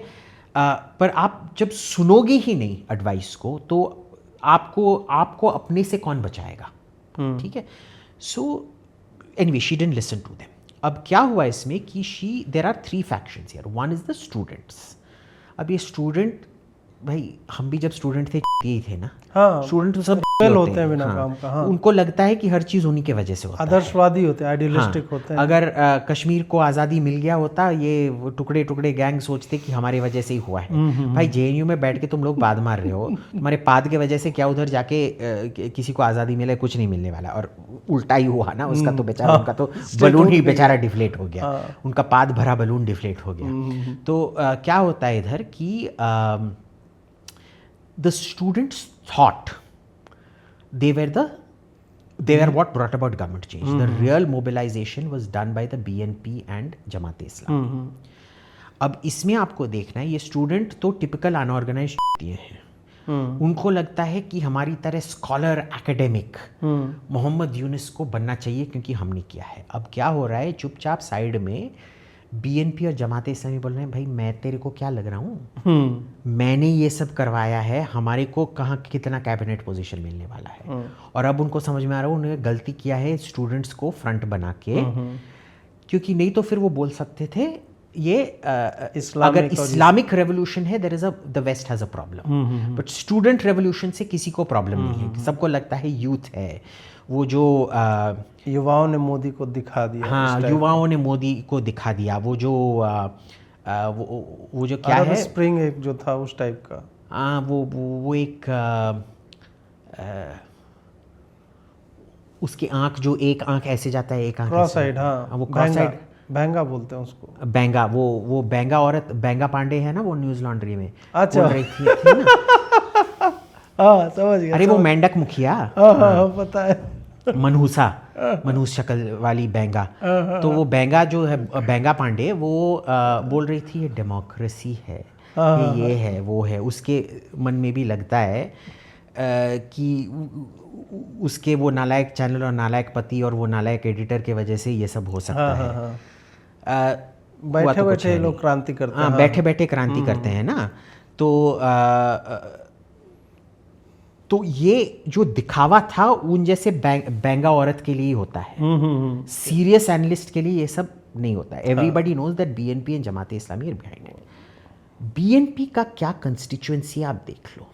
पर आप जब सुनोगे ही नहीं एडवाइस को, तो आपको अपने से कौन बचाएगा, ठीक है। So anyway she didn't listen to them. अब क्या हुआ इसमें कि there are 3 factions here. One is the students. अब ये स्टूडेंट, भाई हम भी जब स्टूडेंट थे ही थे ना, हाँ, स्टूडेंट तो सब फेल होते हैं बिना हाँ, काम का। हाँ, उनको लगता है कि हर चीज़ उन्हीं की वजह से होता है। आदर्शवादी होते हैं, आइडियलिस्टिक हाँ, होते हैं। अगर कश्मीर को आज़ादी मिल गया होता, ये टुकड़े टुकड़े गैंग सोचते कि हमारी वजह से ही हुआ है। भाई जेएनयू में बैठ के तुम लोग बात मार रहे हो, तुम्हारे पाद के वजह से क्या उधर जाके किसी को आज़ादी मिले, कुछ नहीं मिलने वाला। और उल्टा ही हुआ ना, उसका तो बेचारा, उनका तो बलून ही बेचारा डिफ्लेट हो गया, उनका पाद भरा बलून डिफ्लेट हो गया। तो क्या होता है इधर कि the students thought they were what brought about government change. The real mobilization was done by the BNP and Jamaat-e-Islami. अब इसमें आपको देखना है, ये स्टूडेंट तो टिपिकल अनऑर्गेनाइज्ड हैं। उनको लगता है कि हमारी तरह स्कॉलर एकेडमिक मोहम्मद यूनुस को बनना चाहिए क्योंकि हमने किया है। अब क्या हो रहा है, चुपचाप साइड में बीएनपी और जमात इस्लामी बोल रहे हैं, भाई मैं तेरे को क्या लग रहा हूँ, मैंने ये सब करवाया है, हमारे को कहाँ कितना कैबिनेट पोजीशन मिलने वाला है। और अब उनको समझ में आ रहा है उन्होंने गलती किया है स्टूडेंट्स को फ्रंट बना के, क्योंकि नहीं तो फिर वो बोल सकते थे ये अगर इस्लामिक रेवोल्यूशन है, there is the waste has a problem, but student revolution से किसी को प्रॉब्लम नहीं है। सबको लगता है यूथ है वो जो युवाओं ने मोदी को दिखा दिया। हाँ, युवाओं ने मोदी को दिखा दिया। वो जो वो जो क्या है, स्प्रिंग एक जो था उस टाइप का। हाँ, वो एक उसकी आंख, जो एक आंख ऐसे जाता है, एक आंख क्रॉस साइड। हाँ, वो क्रॉस साइड बैंगा बोलते हैं उसको। बैंगा, वो बैंगा औरत, बैंगा पांडे है ना, वो न्यूज लॉन्ड्री में अच्छा बोल रही थी ना। हाँ, समझ गया। अरे वो मेंढक मुखिया, हाँ, पता है, मनहूस शक्ल वाली बैंगा। तो वो बैंगा जो है, बैंगा पांडे, वो बोल रही थी ये डेमोक्रेसी है, ये है, वो है। उसके मन में भी लगता है कि उसके वो नालायक चैनल और नालायक पति और वो नालायक एडिटर के वजह से ये सब हो सकता है। बैठे बैठे लोग क्रांति करते हैं। हाँ, बैठे बैठे क्रांति करते हैं ना। तो ये जो दिखावा था उन जैसे बैंगा औरत के लिए ही होता है। सीरियस एनालिस्ट के लिए ये सब नहीं होता है। Everybody knows that BNP and Jamaat Islami are behind it. BNP का क्या कंस्टिट्यूएंसी आप देख लो।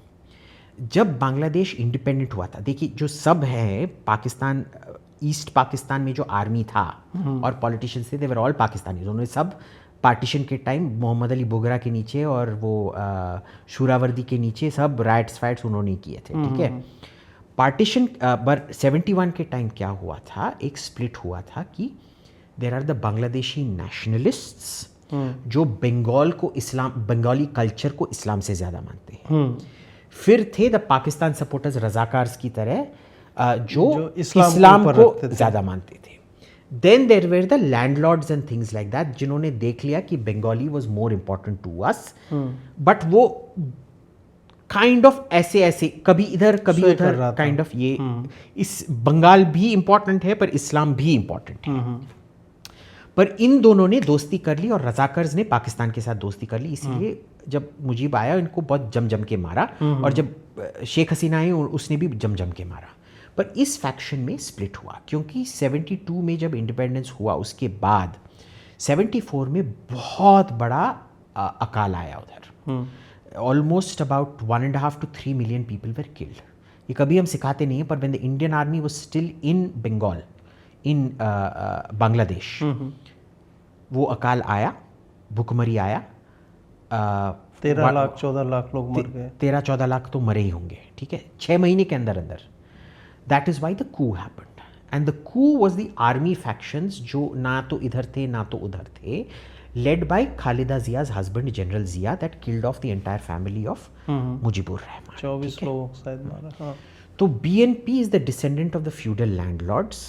जब बांग्लादेश इंडिपेंडेंट हुआ था, देखिए जो सब है पाकिस्तान, ईस्ट पाकिस्तान में जो आर्मी था और पॉलिटिशियंस थे, दे वर ऑल पाकिस्तानी। उन्होंने सब पार्टीशन के टाइम मोहम्मद अली बोगरा के नीचे और वो शूरावर्दी के नीचे सब राइट्स फाइट्स उन्होंने किए थे, ठीक है। पार्टीशन 71 के टाइम क्या हुआ था, एक स्प्लिट हुआ था कि there are the Bangladeshi nationalists जो बंगाली कल्चर को इस्लाम से ज़्यादा मानते हैं। फिर थे द पाकिस्तान सपोर्टर्स, रजाकार्स की तरह जो इस्लाम को ज़्यादा मानते थे। Then there were the landlords and things like that, जिन्होंने देख लिया कि Bengali was more important to us, but वो काइंड ऑफ ऐसे कभी इधर कभी उधर काइंड ऑफ ये इस बंगाल भी इंपॉर्टेंट है पर इस्लाम भी इंपॉर्टेंट है। पर इन दोनों ने दोस्ती कर ली और रजाकर्स ने पाकिस्तान के साथ दोस्ती कर ली। इसलिए जब मुजीब आया इनको बहुत जम के मारा, और जब शेख हसीना आई उसने भी जम के मारा। पर इस फैक्शन में स्प्लिट हुआ क्योंकि 72 में जब इंडिपेंडेंस हुआ उसके बाद 74 में बहुत बड़ा अकाल आया उधर। Almost about 1.5 to 3 million people were killed। ये कभी हम सिखाते नहीं हैं, पर when the Indian army was still in Bengal, in Bangladesh, वो अकाल आया, भुखमरी आया। 13 लाख 14 लाख लोग मर गए। 13-14 लाख तो मरे ही होंगे, ठीक है, 6 महीने के अंदर अंदर। That is why the coup happened, and the coup was the army factions जो ना तो इधर थे ना तो उधर थे, led by Khalida Zia's husband General Zia, that killed off the entire family of Mujibur Rahman। 24 लोग शायद मारा। हाँ। तो BNP is the descendant of the feudal landlords।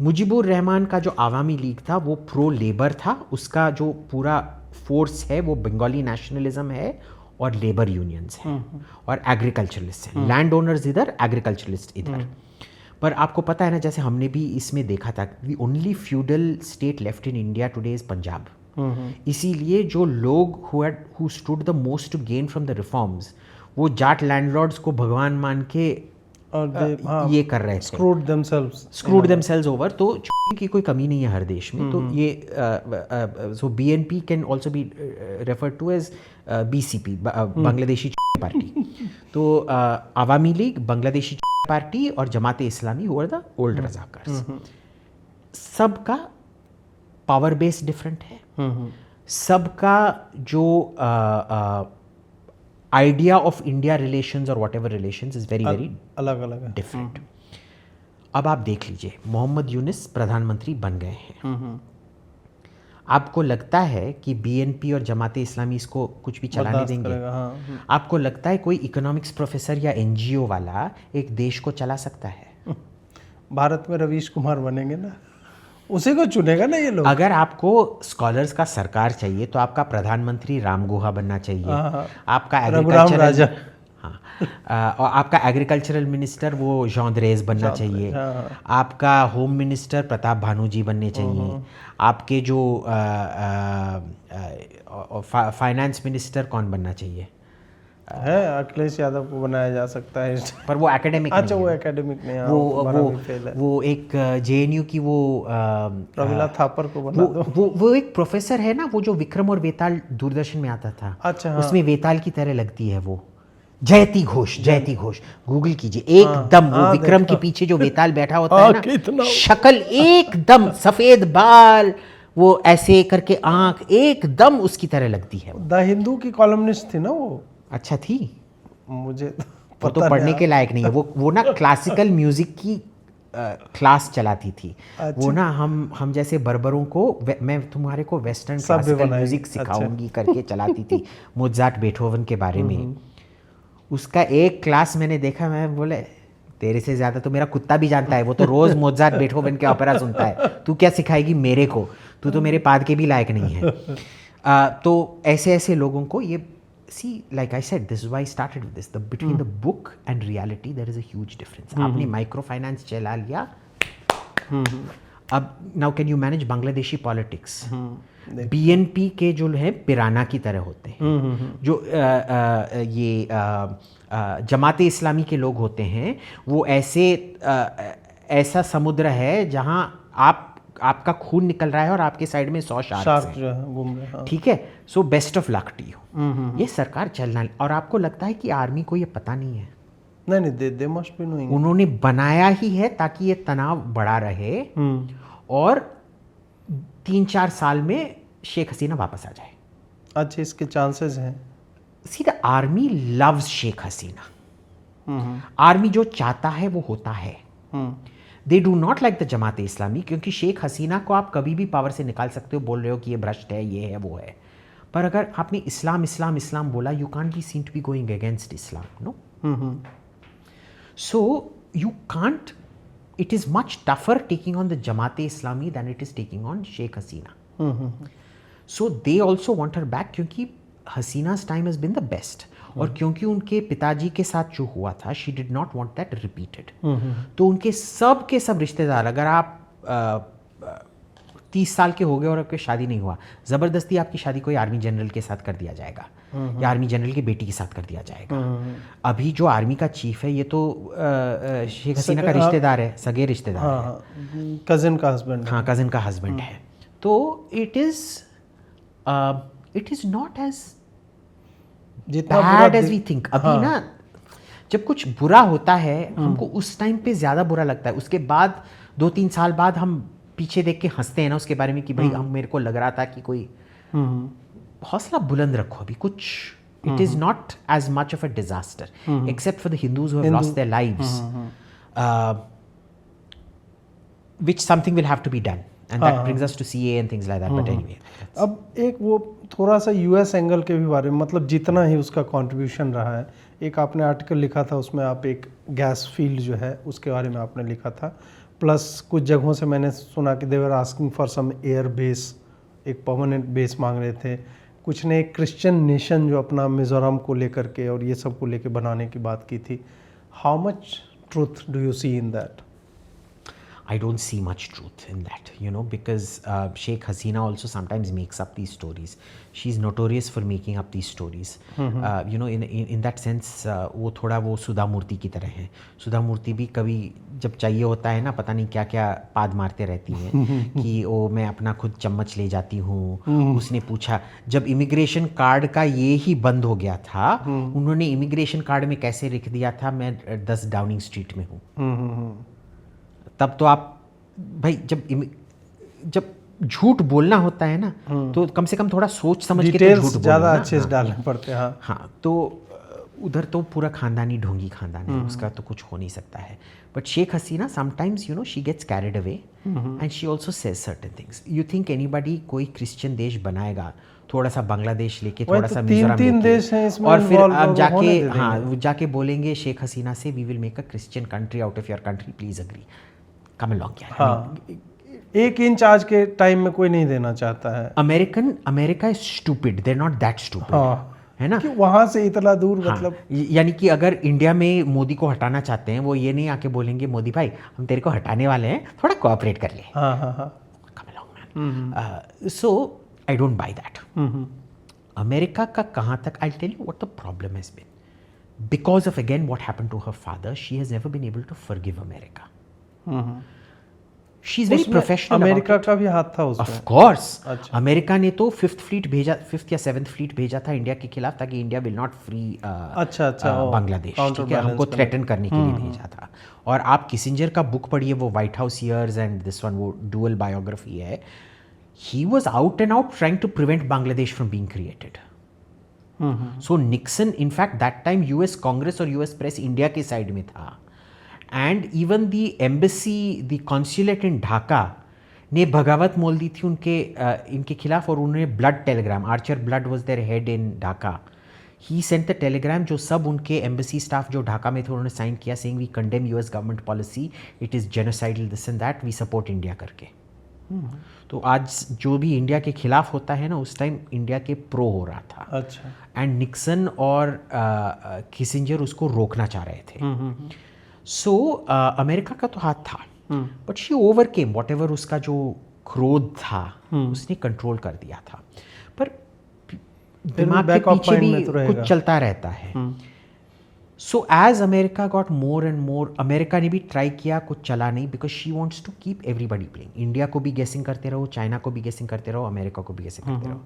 Mujibur Rahman का जो आवामी लीग था वो प्रो लेबर था, उसका जो पूरा फोर्स है वो बंगाली नेशनलिज्म है और लेबर यूनियंस हैं और एग्रीकल्चरलिस्ट हैं। लैंड ओनर्स इधर, एग्रीकल्चरलिस्ट इधर। पर आपको पता है ना, जैसे हमने भी इसमें देखा था, the only feudal state left in India today is Punjab. इसीलिए जो लोग who stood the most to gain from the reforms, वो जाट लैंडलॉर्ड्स को भगवान मान के और ये कर रहे थे, स्क्रूड देमसेल्व्स ओवर। तो चूंकि की कोई कमी नहीं है हर देश में, तो ये so BNP can also be referred to as BCP, Bangladeshi party. तो अवामी लीग, बांग्लादेशी पार्टी और जमात इस्लामी हुआ द ओल्ड रजाकर्स। सबका पावर बेस डिफरेंट है, सबका जो आइडिया ऑफ इंडिया रिलेशंस और what ever relations is very very अलग अलग है, डिफरेंट। अब आप देख लीजिए, मोहम्मद यूनिस प्रधानमंत्री बन गए हैं। आपको लगता है कि बीएनपी और जमाते इस्लामी इसको कुछ भी चलाने देंगे? हाँ। आपको लगता है कोई इकोनॉमिक्स प्रोफेसर या एनजीओ वाला एक देश को चला सकता है? भारत में रवीश कुमार बनेंगे ना, उसी को चुनेगा ना ये लोग। अगर आपको स्कॉलर्स का सरकार चाहिए तो आपका प्रधानमंत्री राम गुहा बनना चाहिए, आपका एग्रीकल्चरल, हाँ, और आपका एग्रीकल्चरल मिनिस्टर वो जॉन बनना चाहिए, आपका होम मिनिस्टर प्रताप भानु जी बनने चाहिए, आपके जो फाइनेंस मिनिस्टर कौन बनना चाहिए? है अखिलेश यादव को बनाया जा सकता है, पर वो एकेडमिक अच्छा वो एकेडमिक नहीं, वो एक जेएनयू की वो प्रमिला थापर को बना दो। वो एक प्रोफेसर है ना, वो जो विक्रम और वेताल दूरदर्शन में आता था, अच्छा हाँ। उसमें वेताल की तरह लगती है वो, जयती घोष, गूगल कीजिए एकदम। वो विक्रम के पीछे जो वेताल बैठा होता है ना, शक्ल एकदम सफेद बाल, वो ऐसे करके आंख एकदम उसकी तरह लगती है। द हिंदू की कॉलमनिस्ट थी ना वो। अच्छा थी, मुझे वो तो पढ़ने के लायक नहीं है। वो ना क्लासिकल म्यूजिक की क्लास चलाती थी। अच्छा। वो ना हम जैसे बर्बरों को मैं तुम्हारे को वेस्टर्न क्लासिकल म्यूजिक सिखाऊंगी करके चलाती थी, मोजार्ट, बेथोवन के बारे में। उसका एक क्लास मैंने देखा, मैं बोले तेरे से ज़्यादा तो मेरा कुत्ता भी जानता है, वो तो रोज़ मोजार्ट बेथोवन के ऑपेरा सुनता है, तू क्या सिखाएगी मेरे को? तू तो मेरे पाद के भी लायक नहीं है। तो ऐसे ऐसे लोगों को ये see, like I said, this is why I started with this. Between the book and reality, there is a huge difference. आपने माइक्रो फाइनेंस चला लिया, अब now can you manage Bangladeshi politics? BNP के जो है पिराना की तरह होते हैं, जो ये जमाते इस्लामी के लोग होते हैं, वो ऐसा समुद्र है जहां आपका खून निकल रहा है और आपके साइड में 100 शार्क जो है घूम रहे हैं। ठीक है, so best of luck to you. ये सरकार चलना, और आपको लगता है कि आर्मी को ये पता नहीं है? नहीं, दे मस्ट बी नोइंग। उन्होंने बनाया ही है ताकि ये तनाव बढ़ा रहे और 3-4 साल में शेख हसीना वापस आ जाए। अच्छा, इसके चांसेस हैं? सीधा army loves Sheikh Hasina. Army जो चाहता है वो होता है। They do not like the Jamaat Islami, क्योंकि शेख हसीना को आप कभी भी पावर से निकाल सकते हो, बोल रहे हो कि ये भ्रष्ट है, ये है, वो है। पर अगर आपने इस्लाम इस्लाम इस्लाम बोला, you can't be seen to be going against Islam, no. So you can't, it is much tougher taking on the Jamaat Islami than it is taking on Sheikh Hasina. So they also want her back, क्योंकि Hasina's time has been the best, और क्योंकि उनके पिताजी के साथ जो हुआ था, she did not want that repeated. तो उनके सब के सब रिश्तेदार, अगर आप 30 साल के हो गए और आपकी शादी नहीं हुआ, ज़बरदस्ती आपकी शादी कोई आर्मी जनरल के साथ कर दिया जाएगा, या आर्मी जनरल की बेटी के साथ कर दिया जाएगा। अभी जो आर्मी का चीफ है, ये तो शेख हसीना का रिश्तेदार है, सगे रिश्तेदार है, कजिन का हस्बैंड। हाँ, कजिन का हस्बैंड है। तो it is not as bad as we think. अभी ना जब कुछ बुरा होता है, हमको उस टाइम पे ज्यादा बुरा लगता है, उसके बाद 2-3 साल बाद हम पीछे देख के हंसते हैं ना उसके बारे में कि भाई मेरे को लग रहा था कि कोई। हौसला बुलंद रखो, अभी कुछ, it is not as much of a disaster except for the Hindus who have lost their lives, which something will have to be done, and that brings us to CA and things like that. But anyway, अब एक वो थोड़ा सा US angle के भी बारे में, मतलब जितना ही उसका कंट्रीब्यूशन रहा है, एक आपने आर्टिकल लिखा था, उसमें आप एक गैस फील्ड जो है उसके बारे में आपने लिखा था, प्लस कुछ जगहों से मैंने सुना कि they were asking for some air base, एक परमानेंट बेस मांग रहे थे। कुछ ने एक क्रिश्चियन नेशन जो अपना मिज़ोरम को लेकर के और ये सब को लेकर बनाने की बात की थी। How much truth do you see in that? I don't see much truth in that, you know, because Sheikh Hasina also sometimes makes up these stories. She's notorious for making up these stories. You know, in that sense, वो थोड़ा वो सुधा मूर्ति की तरह है. सुधा मूर्ति भी कभी जब चाहिए होता है ना, पता नहीं क्या क्या पाद मारते रहती हैं कि ओ मैं अपना खुद चम्मच ले जाती हूँ. उसने पूछा जब इमिग्रेशन कार्ड का ये ही बंद हो गया था, उन्होंने इमिग्रेशन कार्ड में कैसे लिख दिया था मैं 10 डाउनिंग स्ट्रीट में हूँ. तब तो आप भाई जब झूठ बोलना होता है ना, तो कम से कम थोड़ा सोच समझ के तो झूठ बोलो ज़्यादा ना. अच्छे से डालने पड़ते हैं. हाँ, तो उधर तो पूरा खानदानी ढोंगी खानदान है, उसका तो कुछ हो नहीं सकता है. But Sheikh Hasina sometimes, you know, she gets carried away and she also says certain things. You think anybody कोई क्रिश्चियन देश बनाएगा थोड़ा सा बांग्लादेश लेके, थोड़ा सा मिजोरम तीन देश हैं लेके, इसमें और फिर आप जाके हाँ जाके बोलेंगे शेख हसीना से we will make a Christian country out of your country, please agree. Come along यार. हाँ, 1 इंच आज के टाइम में कोई नहीं देना चाहता है. America is stupid, they are not that stupid. हाँ, है ना, कि वहां से इतना दूर. हाँ, मतलब यानी कि अगर इंडिया में मोदी को हटाना चाहते हैं, वो ये नहीं आके बोलेंगे मोदी भाई हम तेरे को हटाने वाले हैं, थोड़ा कोऑपरेट कर ले. हाँ हाँ हाँ. Come along man. So I don't buy that. America का कहाँ तक, I tell you what the problem has been. Because of again what happened to her father, she has never been able to forgive America. She is very professional. America का भी हाथ था उसमें. Of course. अच्छा. America ने तो 5th या 7th fleet भेजा था इंडिया के खिलाफ, ताकि India will not free Bangladesh. ठीक है, हमको थ्रेटन करने के लिए भेजा था. और आप किसिंजर का बुक पढ़िए, वो White House Years and this one, वो डुअल बायोग्राफी है. He was out and out trying to prevent Bangladesh from being created. So Nixon, in fact that time US Congress और यूएस प्रेस इंडिया के side में था. And even the embassy, the consulate in Dhaka ने बगावत मोल दी थी इनके खिलाफ. और उन्होंने Blood telegram, Archer Blood was there head in Dhaka, he sent the Telegram, जो सब उनके एम्बेसी स्टाफ जो ढाका में थे उन्होंने साइन किया, saying we condemn US government policy, it is genocidal, this and that, we support India करके. तो आज जो भी इंडिया के खिलाफ होता है ना, उस टाइम इंडिया के प्रो हो रहा था. अच्छा. एंड निक्सन और किसिंजर उसको रोकना चाह रहे थे. सो अमेरिका का तो हाथ था, but she overcame what ever उसका जो क्रोध था, उसने कंट्रोल कर दिया था. पर दिमाग के पीछे भी कुछ चलता रहता है. So as America got more and more, America ने भी ट्राई किया, कुछ चला नहीं, because she wants to keep everybody playing. India को भी गेसिंग करते रहो, चाइना को भी गेसिंग करते रहो, अमेरिका को भी गेसिंग करते रहो.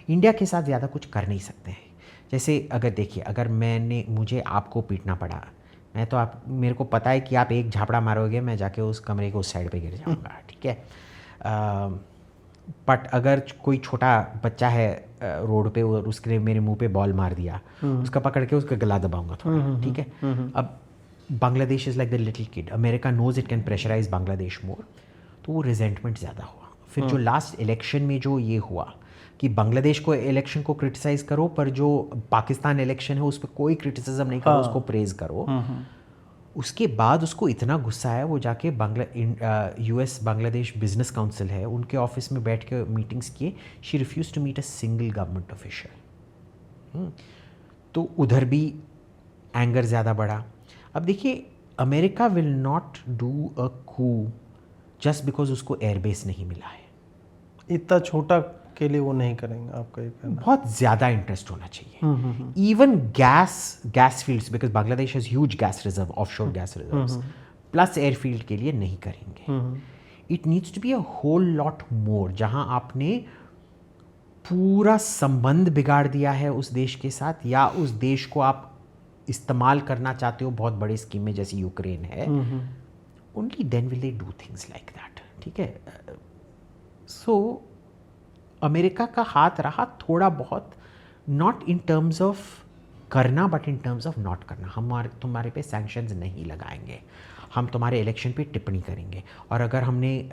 इंडिया के साथ ज़्यादा कुछ कर नहीं सकते हैं. जैसे अगर देखिए, अगर मुझे आपको पीटना पड़ा, मैं तो आप, मेरे को पता है कि आप एक झापड़ा मारोगे, मैं जाके उस कमरे के उस साइड पे गिर जाऊंगा. ठीक है. बट अगर कोई छोटा बच्चा है रोड पे और उसके लिए मेरे मुंह पे बॉल मार दिया, उसका पकड़ के उसका गला दबाऊंगा थोड़ा. ठीक है. अब Bangladesh is like the little kid, America knows it can pressurise Bangladesh more, तो वो रिजेंटमेंट ज़्यादा हुआ. फिर जो लास्ट इलेक्शन में जो ये हुआ कि बांग्लादेश को इलेक्शन को क्रिटिसाइज करो, पर जो पाकिस्तान इलेक्शन है उस पर कोई क्रिटिसिज्म नहीं करो, उसको प्रेज करो. उसके बाद उसको इतना गुस्सा आया, वो जाके यूएस बांग्लादेश बिजनेस काउंसिल है, उनके ऑफिस में बैठ के मीटिंग्स किए. She refuse to meet a single government official. तो उधर भी एंगर ज़्यादा बढ़ा. अब देखिए, America will not do a coup just because उसको एयरबेस नहीं मिला है. इतना छोटा के लिए वो नहीं करेंगे, आपका ये कहना. बहुत ज़्यादा इंटरेस्ट होना चाहिए. Even gas fields, because Bangladesh has huge gas reserve, offshore gas reserves, plus airfield के लिए नहीं करेंगे. It needs to be a whole lot more, जहां आपने पूरा संबंध बिगाड़ दिया है उस देश के साथ, या उस देश को आप इस्तेमाल करना चाहते हो बहुत बड़ी स्कीम में, जैसी यूक्रेन है. Only then will they do things like that. ठीक है. सो अमेरिका का हाथ रहा थोड़ा बहुत, नॉट इन टर्म्स ऑफ करना, but in terms of not करना. तुम्हारे पे सैंक्शंस नहीं लगाएंगे, हम तुम्हारे इलेक्शन पे टिप्पणी करेंगे. और अगर हमने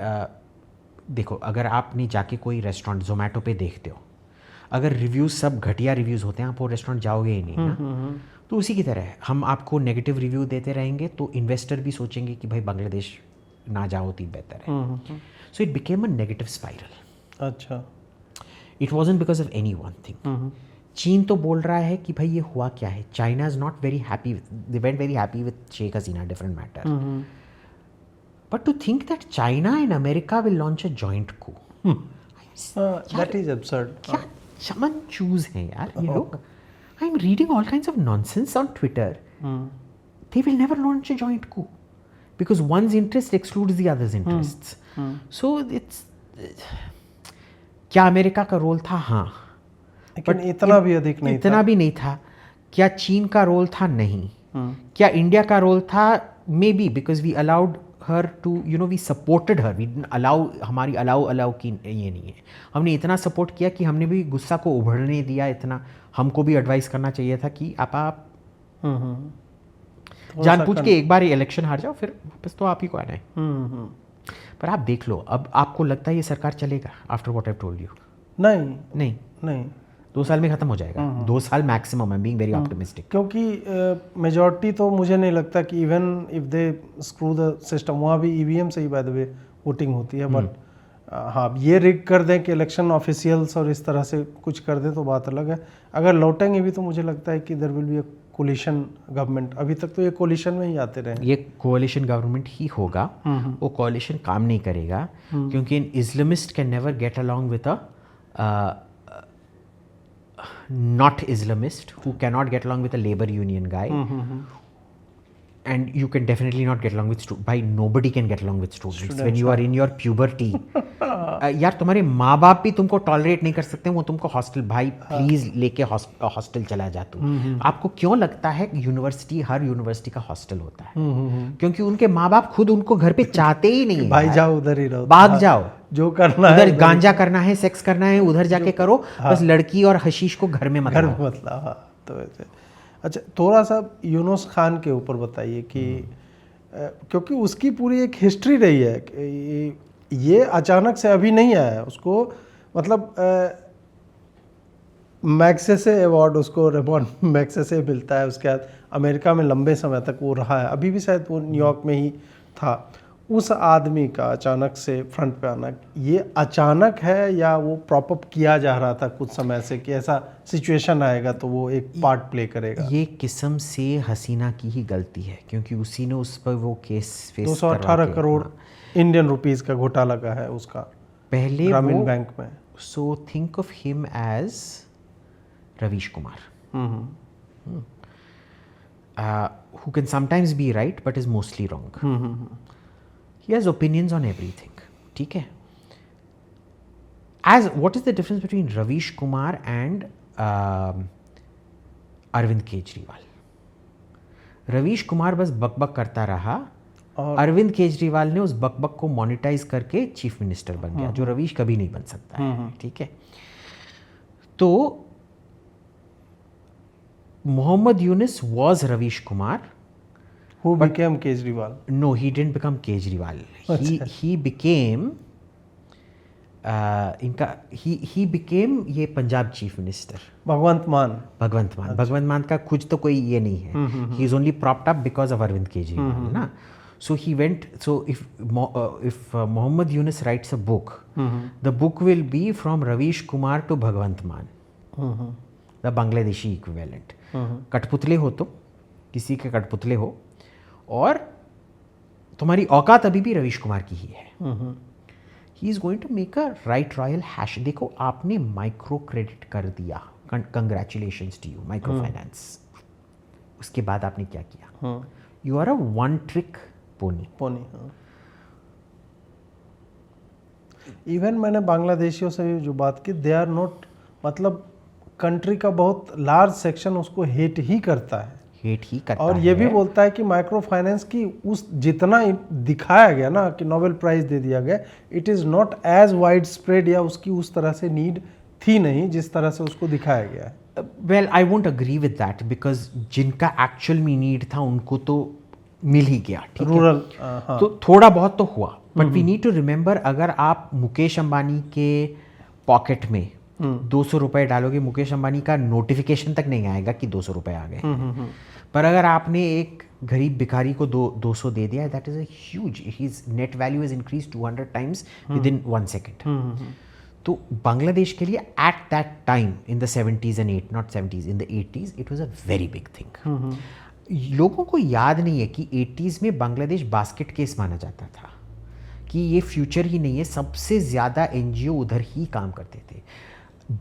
देखो, अगर आपने जाके कोई रेस्टोरेंट जोमेटो पे देखते हो, अगर रिव्यूज़ सब घटिया रिव्यूज़ होते हैं, आप वो रेस्टोरेंट जाओगे ही नहीं ना. तो उसी की तरह हम आपको नेगेटिव रिव्यू देते रहेंगे, तो इन्वेस्टर भी सोचेंगे कि भाई बांग्लादेश ना जाओ तो बेहतर है. So it became a negative spiral. अच्छा. It wasn't because of any one thing. चीन तो बोल रहा है कि भाई ये हुआ क्या है. China is not very happy, they went very happy with Sheikh Hasina, different matter. But to think that China and America will launch a joint coup. That is absurd. क्या चमन चूज हैं यार ये लोग. I am reading all kinds of nonsense on Twitter. They will never launch a joint coup because one's interest excludes the other's interests. So it's क्या America का role था? हाँ, लेकिन इतना भी अधिक नहीं इतना भी नहीं था. क्या चीन का रोल था? नहीं. क्या इंडिया का रोल था? Maybe because we allowed her to we supported her. We allow, हमारी अलाउ की ये नहीं है. हमने इतना सपोर्ट किया कि हमने भी गुस्सा को उभरने दिया. इतना हमको भी एडवाइस करना चाहिए था कि आप जानबूझ के एक बार इलेक्शन हार जाओ, फिर वापस तो आप ही को आना है. पर आप देख लो, अब आपको लगता है ये सरकार चलेगा after what I told you? नहीं 2 साल में खत्म हो जाएगा. 2 साल maximum. I am being very optimistic. क्योंकि मेजॉरिटी तो मुझे नहीं लगता कि even if they screw the system, वहाँ भी ईवीएम से ही बाय द वे वोटिंग होती है. बट हाँ, ये रिग कर दें कि इलेक्शन ऑफिशियल्स और इस तरह से कुछ कर दें तो बात अलग है. अगर लौटेंगे भी तो मुझे लगता है कि there will be a coalition government. अभी तक तो ये कोलिशन में ही आते रहे. ये कोलिशन गवर्नमेंट ही होगा. वो कोलिशन काम नहीं करेगा क्योंकि Islamist can never get along with a not Islamist who cannot get along with a labor union guy. And you can definitely not get along with nobody can get along with students when you are in your puberty. यार तुम्हारे माँ बाप भी तुमको tolerate नहीं कर सकते. वो तुमको हॉस्टल, भाई प्लीज लेके हॉस्टल चला जा तू. आपको क्यों लगता है यूनिवर्सिटी, हर यूनिवर्सिटी का हॉस्टल होता है? क्योंकि उनके माँ बाप खुद उनको घर पे चाहते ही नहीं है. भाई जाओ उधर ही रहो, भाग जाओ, जो करना है उधर गांजा करना है, सेक्स करना है, उधर जाके करो. बस लड़की और हशीश को घर में मत लाओ. तो वैसे अच्छा, थोड़ा सा यूनुस खान के ऊपर बताइए कि क्योंकि उसकी पूरी एक हिस्ट्री रही है कि ये अचानक से अभी नहीं आया. उसको मतलब मैग्सेसे अवार्ड उसको रेमॉन मैग्सेसे मिलता है. उसके बाद अमेरिका में लंबे समय तक वो रहा है. अभी भी शायद वो न्यूयॉर्क में ही था. उस आदमी का अचानक से फ्रंट पे आना, ये अचानक है या वो प्रॉपअप किया जा रहा था कुछ समय से कि ऐसा सिचुएशन आएगा तो वो एक पार्ट प्ले करेगा? ये किस्म से हसीना की ही गलती है क्योंकि उसी ने उस पर वो case face 218 crore Indian rupees का घोटाला का है उसका पहले ग्रामीण बैंक में. So think of him as Ravish Kumar, who can sometimes be right but is mostly wrong. He has opinions on everything. ठीक है. As what is the difference between Ravish Kumar and Arvind Kejriwal? Ravish Kumar बस बकबक करता रहा और अरविंद केजरीवाल ने उस बकबक को मोनेटाइज करके चीफ मिनिस्टर बन गया, जो रवीश कभी नहीं बन सकता है. ठीक है. तो Muhammad Yunus was Ravish Kumar. Who became Kejriwal? No, he didn't become Kejriwal. He became he became ये पंजाब चीफ मिनिस्टर भगवंत मान. भगवंत मान का कुछ तो कोई ये नहीं है. He is only propped up because of Arvind Kejriwal, ना. So he went. So if Muhammad Yunus writes a book, the book will be from Ravish Kumar to Bhagwant Maan, the Bangladeshi equivalent. कठपुतले हो तो किसी के कठपुतले हो और तुम्हारी औकात अभी भी रवीश कुमार की ही है. He is going to make a right royal hash. देखो, आपने माइक्रो क्रेडिट कर दिया, congratulations to you, micro finance. उसके बाद आपने क्या किया? You are a one trick pony. Even मैंने बांग्लादेशियों से भी जो बात की, दे आर नॉट, मतलब कंट्री का बहुत लार्ज सेक्शन उसको हेट ही करता है. और ये भी बोलता है कि माइक्रो फाइनेंस की उस जितना दिखाया गया ना कि नोबेल प्राइज दे दिया गया, it is not as wide spread या उसकी उस तरह से नीड थी नहीं जिस तरह से उसको दिखाया गया है. Well, I won't agree with that because जिनका एक्चुअल में नीड था उनको तो मिल ही गया. रूरल तो थोड़ा बहुत तो हुआ. But we need to remember, अगर आप मुकेश अंबानी के पॉकेट में 200 रुपए डालोगे, मुकेश अंबानी का नोटिफिकेशन तक नहीं आएगा कि 200 रुपए आ गए. पर अगर आपने एक गरीब भिखारी को 200 दे दिया, that is a huge, his net value is increase 200 times with in 1 second. तो बांग्लादेश के लिए at that time in the 70s and not 70s, in the 80s, it was a very big thing. लोगों को याद नहीं है कि 80s में बांग्लादेश बास्केट केस माना जाता था. कि ये फ्यूचर ही नहीं है, सबसे ज़्यादा एनजीओ उधर ही काम करते थे।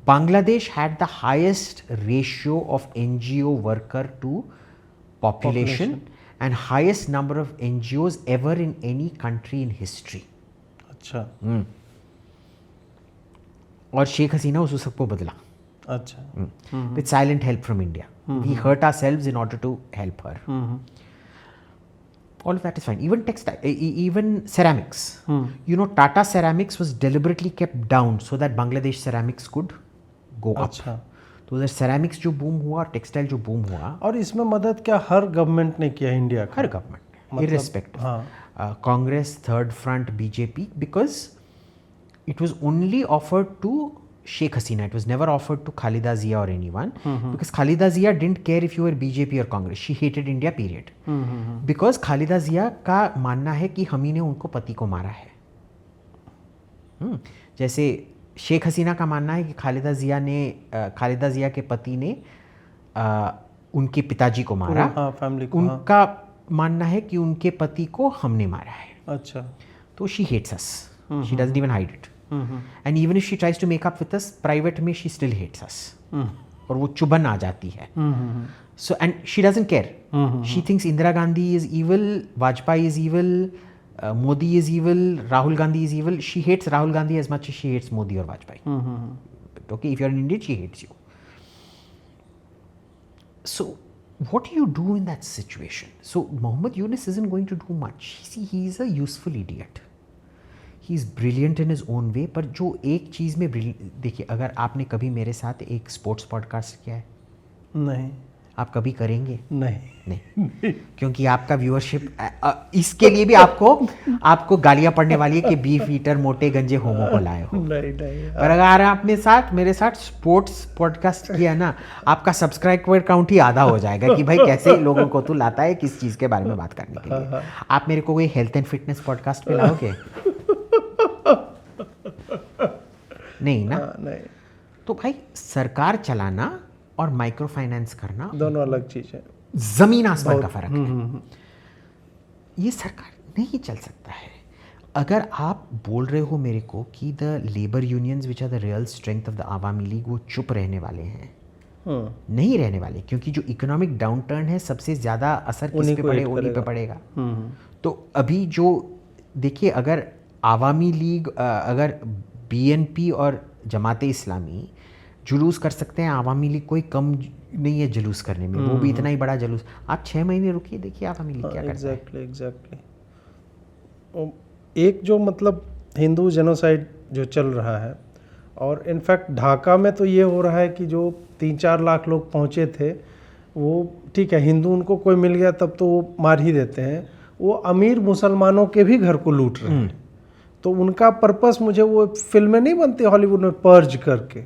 Bangladesh had the highest ratio of NGO worker to population and highest number of NGOs ever in any country in history. अच्छा और शेख हसीना उस सबको बदला अच्छा with silent help from India. We hurt ourselves in order to help her. All of that is fine. Even textile, even ceramics. You know, Tata Ceramics was deliberately kept down so that Bangladesh ceramics could go up. अच्छा तो उधर ceramics जो boom हुआ और textile जो boom हुआ, और इसमें मदद क्या हर गवर्नमेंट ने किया इंडिया का? हर government irrespective, Congress, third front, BJP, because it was only offered to Sheikh Hasina. It was never offered to Khalida Zia or anyone, because Khalida Zia didn't care if you were BJP or Congress. She hated India, period. Because Khalida Zia का मानना है कि हम ही ने उनको पति को मारा है। जैसे शेख हसीना का मानना है कि खालिदा जिया के पति ने उनके पिताजी को मारा। फैमिली को। उनका मानना है कि उनके पति को हमने मारा है। अच्छा तो she hates us. She doesn't even hide it. And even if she tries to make up with us, private में she still hates us. और वो चुभन आ जाती है. So and she doesn't care. She thinks Indira Gandhi is evil, Vajpayee is evil, Modi is evil, Rahul Gandhi is evil. She hates Rahul Gandhi as much as she hates Modi or Vajpayee. Okay, if you're an Indian, she hates you. So what do you do in that situation? So Muhammad Yunus isn't going to do much. See, he's a useful idiot. He is brilliant in his own way. पर जो एक चीज़ में देखिए, अगर आपने कभी मेरे साथ एक स्पोर्ट्स पॉडकास्ट किया है? नहीं। आप कभी करेंगे? नहीं। क्योंकि आपका व्यूअरशिप, इसके लिए भी आपको गालियां पड़ने वाली है कि बीफ ईटर मोटे गंजे होमो को लाए हो। नहीं। पर अगर आप मेरे साथ स्पोर्ट्स पॉडकास्ट किया ना, आपका सब्सक्राइबर काउंट ही आधा हो जाएगा कि भाई कैसे लोगों को तू लाता है किस चीज़ के बारे में बात करने के लिए। आप मेरे को कोई हेल्थ एंड फिटनेस पॉडकास्ट पे लाओगे? नहीं ना। नहीं। तो भाई सरकार चलाना और माइक्रो फाइनेंस करना दोनों अलग चीज है, जमीन आसमान का फर्क है। ये सरकार नहीं चल सकता है। अगर आप बोल रहे हो मेरे को कि the labour unions which are the real strength of the Awami League वो चुप रहने वाले हैं, नहीं रहने वाले, क्योंकि जो इकोनॉमिक डाउनटर्न है सबसे ज़्यादा असर किस पे पड़े? उन्हीं पे पड़ेगा। तो अभी जो देखिए, अगर आवामी लीग, अगर बीएनपी और जमाते इस्लामी जुलूस कर सकते हैं, आवामी लीग कोई कम नहीं है जुलूस करने में, वो भी इतना ही बड़ा जुलूस। आप 6 महीने रुकिए, देखिए आवामी लीग क्या करता है। एग्जैक्टली। एक जो मतलब हिंदू जेनोसाइड जो चल रहा है, और इनफैक्ट ढाका में तो ये हो रहा है कि जो 3-4 लाख लोग पहुँचे थे वो ठीक है, हिंदू उनको कोई मिल गया तब तो वो मार ही देते हैं, वो अमीर मुसलमानों के भी घर को लूट रहे हैं। तो उनका पर्पस, मुझे वो फिल्में नहीं बनती हॉलीवुड में पर्ज करके,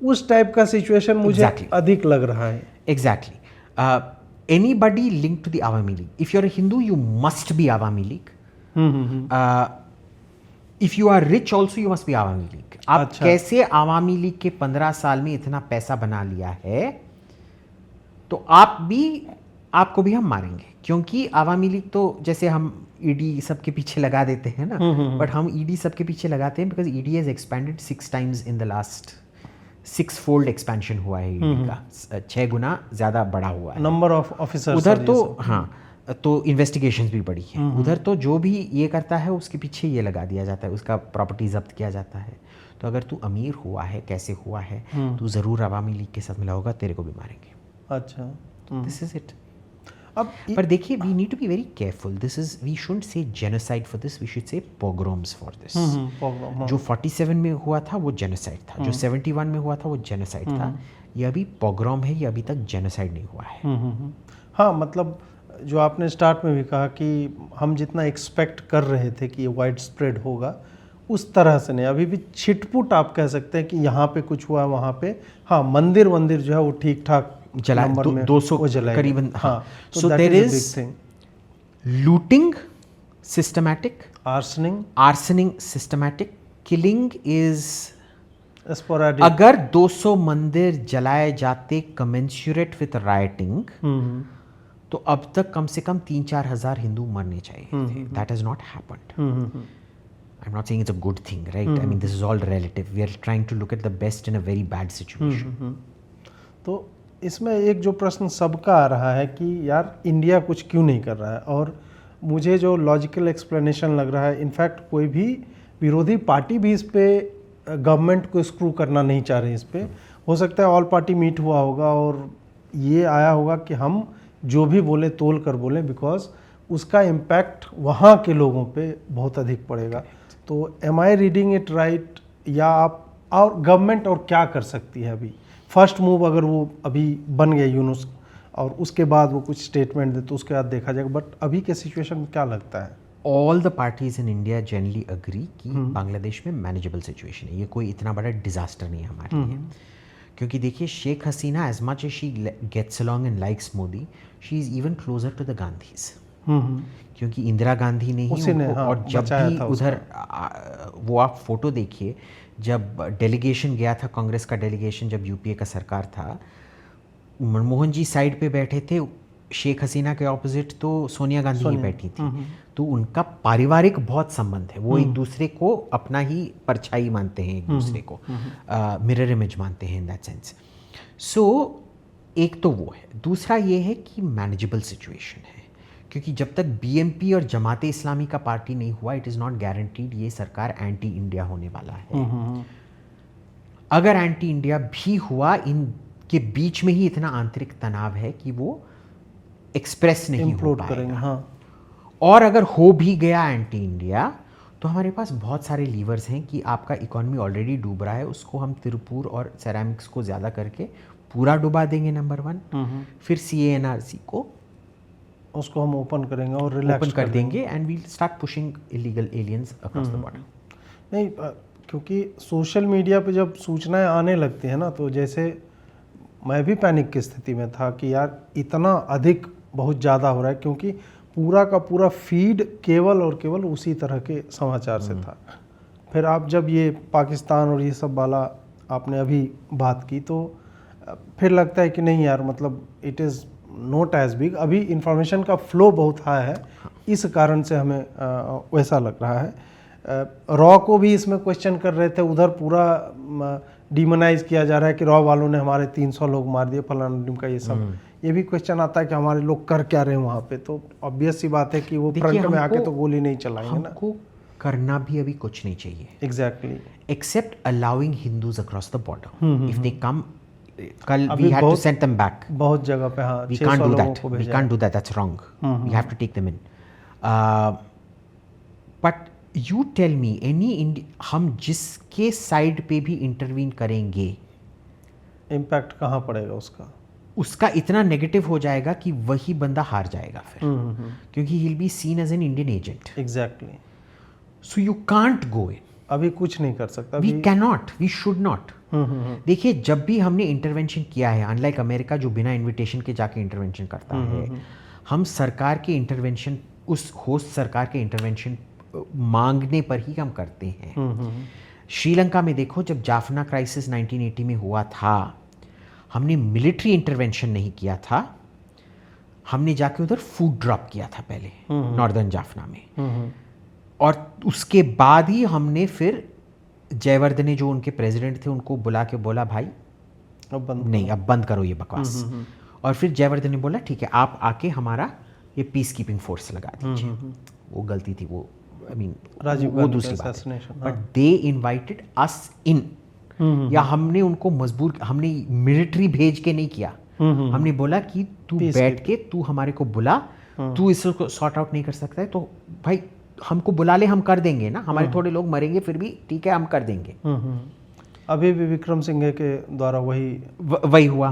उस टाइप का सिचुएशन मुझे अधिक लग रहा है। Exactly. Anybody link to the Awami League, if you are a Hindu you must be Awami League, if you are rich also you must be Awami League. आप कैसे आवामी लीग के 15 साल में इतना पैसा बना लिया है, तो आपको भी हम मारेंगे, क्योंकि आवामी लीग तो जैसे हम ईडी सबके पीछे लगा देते हैं ना, बट हम ईडी सबके पीछे लगाते हैं because ED has expanded 6 times in the last 6-fold expansion हुआ है ईडी का, 6 गुना ज़्यादा बड़ा हुआ है नंबर ऑफ ऑफिसर्स उधर। तो हाँ, तो इन्वेस्टिगेशंस भी बढ़ी है उधर। तो जो भी ये करता है उसके पीछे ये लगा दिया जाता है, उसका प्रॉपर्टी जब्त किया जाता है। तो अगर तू अमीर हुआ है, कैसे हुआ है, तू ज़रूर आवामी लीग के साथ मिला होगा, तेरे को भी मारेंगे। अच्छा, दिस इज इट। अब पर देखिए, we need to be very careful. This is, we shouldn't say genocide for this, we should say pogroms for this. जो 47 में हुआ था वो जेनोसाइड था, जो 71 में हुआ था वो जेनोसाइड था। ये अभी पोग्रोम है, ये अभी तक जेनोसाइड नहीं हुआ है। हाँ, मतलब जो आपने स्टार्ट में भी कहा कि हम जितना एक्सपेक्ट कर रहे थे कि ये वाइड स्प्रेड होगा, उस तरह से नहीं। अभी भी छिटपुट आप कह सकते हैं कि यहाँ पे कुछ हुआ, वहाँ पे हाँ मंदिर जो है वो ठीक ठाक जला 200 करीबन। हाँ, so there is looting systematic, arsoning systematic, killing is sporadic. अगर 200 मंदिर जलाए जाते कमेंसुरेट विथ राइटिंग, तो अब तक कम से कम 3-4 हज़ार हिंदू मरने चाहिए थे. That has not happened. I'm not saying it's a good thing, right? I mean, this is all relative. We are trying to look at the best in a very bad situation. तो इसमें एक जो प्रश्न सबका आ रहा है कि यार इंडिया कुछ क्यों नहीं कर रहा है, और मुझे जो लॉजिकल एक्सप्लेनेशन लग रहा है, इनफैक्ट कोई भी विरोधी पार्टी भी इस पे गवर्नमेंट को स्क्रू करना नहीं चाह रही इस पे. हो सकता है ऑल पार्टी मीट हुआ होगा और ये आया होगा कि हम जो भी बोले तोल कर बोलें, बिकॉज उसका इम्पैक्ट वहाँ के लोगों पे बहुत अधिक पड़ेगा. तो am I reading it right, या आप और गवर्नमेंट और क्या कर सकती है अभी? फर्स्ट मूव अगर वो अभी बन गया यूनुस और उसके बाद वो कुछ स्टेटमेंट दे तो उसके बाद देखा जाएगा, बट अभी के सिचुएशन में क्या लगता है? All the parties in India generally agree कि बांग्लादेश में मैनेजेबल सिचुएशन है. ये कोई इतना बड़ा डिजास्टर नहीं है हमारे लिए. क्योंकि देखिए Sheikh Hasina, as much as she gets along and likes Modi, she is even closer to the Gandhis. क्योंकि इंदिरा गांधी ने ही उनको, हाँ, और जब भी उधर वो आप फोटो देखिए, जब डेलीगेशन गया था, कांग्रेस का डेलीगेशन जब यूपीए का सरकार था, मनमोहन जी साइड पे बैठे थे, शेख हसीना के ऑपोजिट तो सोनिया गांधी ही बैठी थी. तो उनका पारिवारिक बहुत संबंध है. वो एक दूसरे को अपना ही परछाई मानते हैं, एक दूसरे को मिरर इमेज मानते हैं इन दैट सेंस. सो एक तो वो है. दूसरा ये है कि मैनेजेबल सिचुएशन है, क्योंकि जब तक बीएमपी और जमाते इस्लामी का पार्टी नहीं हुआ, इट इज़ नॉट गारंटीड ये सरकार एंटी इंडिया होने वाला है. अगर एंटी इंडिया भी हुआ, इनके बीच में ही इतना आंतरिक तनाव है कि वो एक्सप्रेस नहीं हो पाएगा. हाँ. और अगर हो भी गया एंटी इंडिया, तो हमारे पास बहुत सारे लीवर्स हैं कि आपका इकोनॉमी ऑलरेडी डूब रहा है, उसको हम तिरुपुर और सेरामिक्स को ज़्यादा करके पूरा डुबा देंगे, नंबर 1. फिर CANRC को उसको हम ओपन करेंगे और रिलैक्स ओपन कर देंगे, and we'll start pushing illegal aliens across the border. नहीं, क्योंकि सोशल मीडिया पे जब सूचनाएं आने लगती हैं ना, तो जैसे मैं भी पैनिक की स्थिति में था कि यार इतना अधिक बहुत ज़्यादा हो रहा है, क्योंकि पूरा का पूरा फीड केवल और केवल उसी तरह के समाचार से था. फिर आप जब ये पाकिस्तान और ये सब वाला आपने अभी बात की, तो फिर लगता है कि नहीं यार, मतलब it is not as big. अभी इंफॉर्मेशन का फ्लो बहुत हाई है, इस कारण से हमें वैसा लग रहा है. रॉ को भी इसमें क्वेश्चन कर रहे थे, उधर पूरा डिमोनाइज किया जा रहा है कि रॉ वालों ने हमारे 300 लोग मार दिए, फलाना टीम का ये सब. ये भी क्वेश्चन आता है कि हमारे लोग कर क्या रहे हैं वहाँ पे. तो ऑब्वियस सी बात है कि वो फ्रंट में आके तो गोली नहीं चलाएंगे ना. हमको करना भी अभी कुछ नहीं चाहिए, exactly, except allowing Hindus across the border. If they come, कल we had to send them back. बहुत जगह पे हाँ, we can't do that. We can't do that. That's wrong. We have to take them in. But you tell me, हम जिसके side पे भी intervene करेंगे, इम्पैक्ट कहाँ पड़ेगा उसका इतना नेगेटिव हो जाएगा कि वही बंदा हार जाएगा फिर. क्योंकि he'll be seen as an Indian agent. Exactly. So you can't go in. अभी कुछ नहीं कर सकता. We cannot. We should not. देखिए, जब भी हमने इंटरवेंशन किया है, अनलाइक अमेरिका जो बिना इनविटेशन के जाके इंटरवेंशन करता है, हम सरकार के इंटरवेंशन, उस होस्ट सरकार के इंटरवेंशन मांगने पर ही हम करते हैं. श्रीलंका में देखो, जब जाफना क्राइसिस 1980 में हुआ था, हमने मिलिट्री इंटरवेंशन नहीं किया था, हमने जाके उधर फूड ड्रॉप किया था पहले नॉर्दर्न जाफना में. और उसके बाद ही हमने फिर जयवर्धने जो उनके प्रेसिडेंट थे, उनको बुला के बोला, भाई अब बंद करो ये बकवास. और फिर जयवर्धन ने बोला, ठीक है, आप आके हमारा ये पीस कीपिंग फोर्स लगा दीजिए. वो गलती थी, वो आई मीन वो दूसरी बात है. बट दे इनवाइटेड अस इन. या हमने उनको मजबूर, हमने मिलिट्री भेज के नहीं किया. हमने बोला कि तू बैठ के, तू हमारे को बुला, तू इसको सॉर्ट आउट नहीं कर सकता है तो भाई हमको बुला ले, हम कर देंगे ना. हमारे थोड़े लोग मरेंगे फिर भी ठीक है, हम कर देंगे. अभी भी विक्रम सिंघे के द्वारा वही हुआ.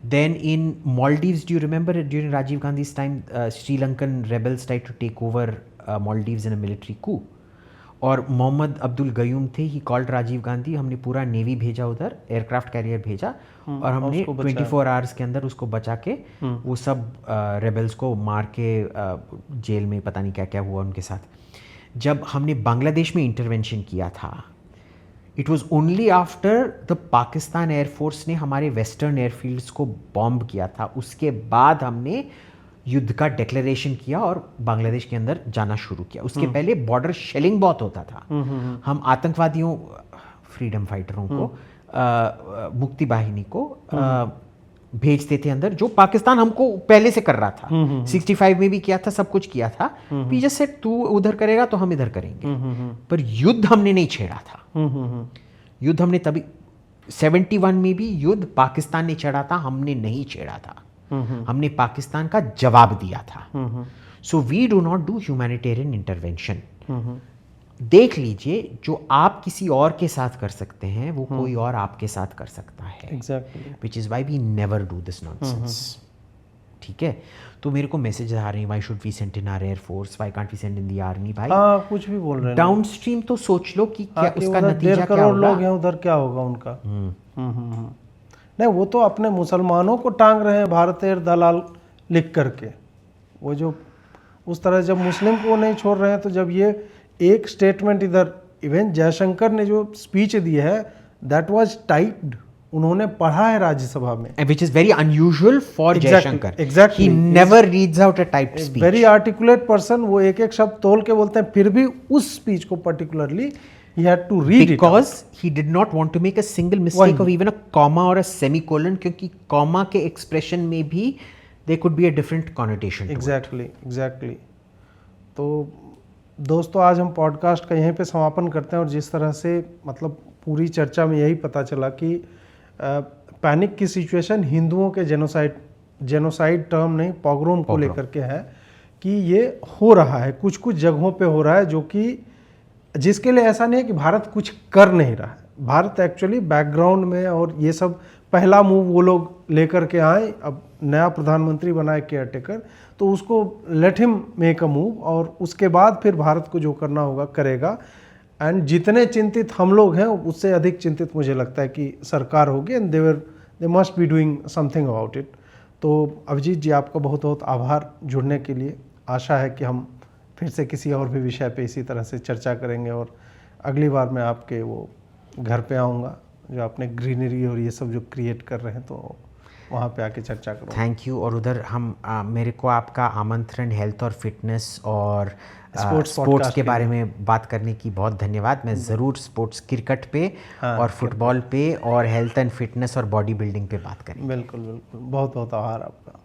Then in Maldives, do you remember during Rajiv Gandhi's time, Sri Lankan rebels tried to take over Maldives in a military coup. और मोहम्मद अब्दुल गयूम थे, ही कॉल्ड राजीव गांधी. हमने पूरा नेवी भेजा उधर, एयरक्राफ्ट कैरियर भेजा, और हमने 24 आवर्स के अंदर उसको बचा के वो सब रेबल्स को मार के जेल में, पता नहीं क्या क्या हुआ उनके साथ. जब हमने बांग्लादेश में इंटरवेंशन किया था, it was only after the Pakistan air force ने हमारे वेस्टर्न एयरफील्ड्स को बॉम्ब किया था, उसके बाद हमने युद्ध का डिक्लेरेशन किया और बांग्लादेश के अंदर जाना शुरू किया। उसके पहले बॉर्डर शेलिंग बहुत होता था। हम आतंकवादियों, फ्रीडम फाइटरों को, मुक्ति बाहिनी को भेजते थे अंदर, जो पाकिस्तान हमको पहले से कर रहा था। 65 में भी किया था, सब कुछ किया था। वी जस्ट सेड तू उधर करेगा तो हम इधर करेंगे। पर युद्ध हमने नहीं छेड़ा था। युद्ध हमने तभी 71 में भी युद्ध पाकिस्तान ने छेड़ा था, हमने नहीं छेड़ा था। हमने पाकिस्तान का जवाब दिया था। So we do not do humanitarian intervention. देख लीजिए, जो आप किसी और के साथ कर सकते हैं वो कोई और आपके साथ कर सकता है। Exactly, which is why we never do this nonsense. ठीक है, तो मेरे को मैसेज आ रहे हैं, why should we send in our air force, why can't we send in the army. भाई हाँ, कुछ भी बोल रहे हैं। डाउनस्ट्रीम तो सोच लो कि क्या उसका उधर नतीजा 1.5 क्या करोड़ होगा। लोग हैं उधर, क्या होगा उनका। नहीं, वो तो अपने मुसलमानों को टांग रहे हैं भारतीय दलाल लिख करके। वो जो उस तरह जब मुस्लिम को नहीं छोड़ रहे हैं, तो जब ये एक स्टेटमेंट इधर, इवन जयशंकर ने जो स्पीच दी है, दैट वाज टाइप्ड, उन्होंने पढ़ा है राज्यसभा में, which is very unusual for Jaishankar. exactly. He never reads out a typed speech. Very articulate person, वो एक एक शब्द तोल के बोलते हैं, फिर भी उस स्पीच को particularly he had to read it Because he did not want to make a single mistake of even a comma or a semicolon, क्योंकि comma के expression में भी there could be a different connotation. Exactly. तो दोस्तों, आज हम podcast का यहीं पे समापन करते हैं। और जिस तरह से मतलब पूरी चर्चा में यही पता चला कि पैनिक की सिचुएशन हिंदुओं के जेनोसाइड टर्म नहीं, पोग्रोम को लेकर के है, कि ये हो रहा है, कुछ कुछ जगहों पे हो रहा है, जो कि जिसके लिए ऐसा नहीं है कि भारत कुछ कर नहीं रहा है। भारत एक्चुअली बैकग्राउंड में, और ये सब पहला मूव वो लोग लेकर के आए। अब नया प्रधानमंत्री बनाए केयरटेकर, तो उसको let him make a move, और उसके बाद फिर भारत को जो करना होगा करेगा। एंड जितने चिंतित हम लोग हैं, उससे अधिक चिंतित मुझे लगता है कि सरकार होगी, and they must be doing something about it. तो अभिजीत जी, आपका बहुत बहुत आभार जुड़ने के लिए। आशा है कि हम फिर से किसी और भी विषय पे इसी तरह से चर्चा करेंगे, और अगली बार मैं आपके वो घर पे आऊँगा जो आपने ग्रीनरी और ये सब जो क्रिएट कर रहे हैं, तो वहाँ पे आके चर्चा करूँ। Thank you. और उधर हम मेरे को आपका आमंत्रण हेल्थ और फिटनेस और स्पोर्ट्स के बारे में बात करने की बहुत धन्यवाद। मैं ज़रूर स्पोर्ट्स, क्रिकेट पे और फुटबॉल पे और हेल्थ एंड फिटनेस और बॉडी बिल्डिंग पे बात करेंगे। बिल्कुल बिल्कुल, बहुत बहुत आभार आपका।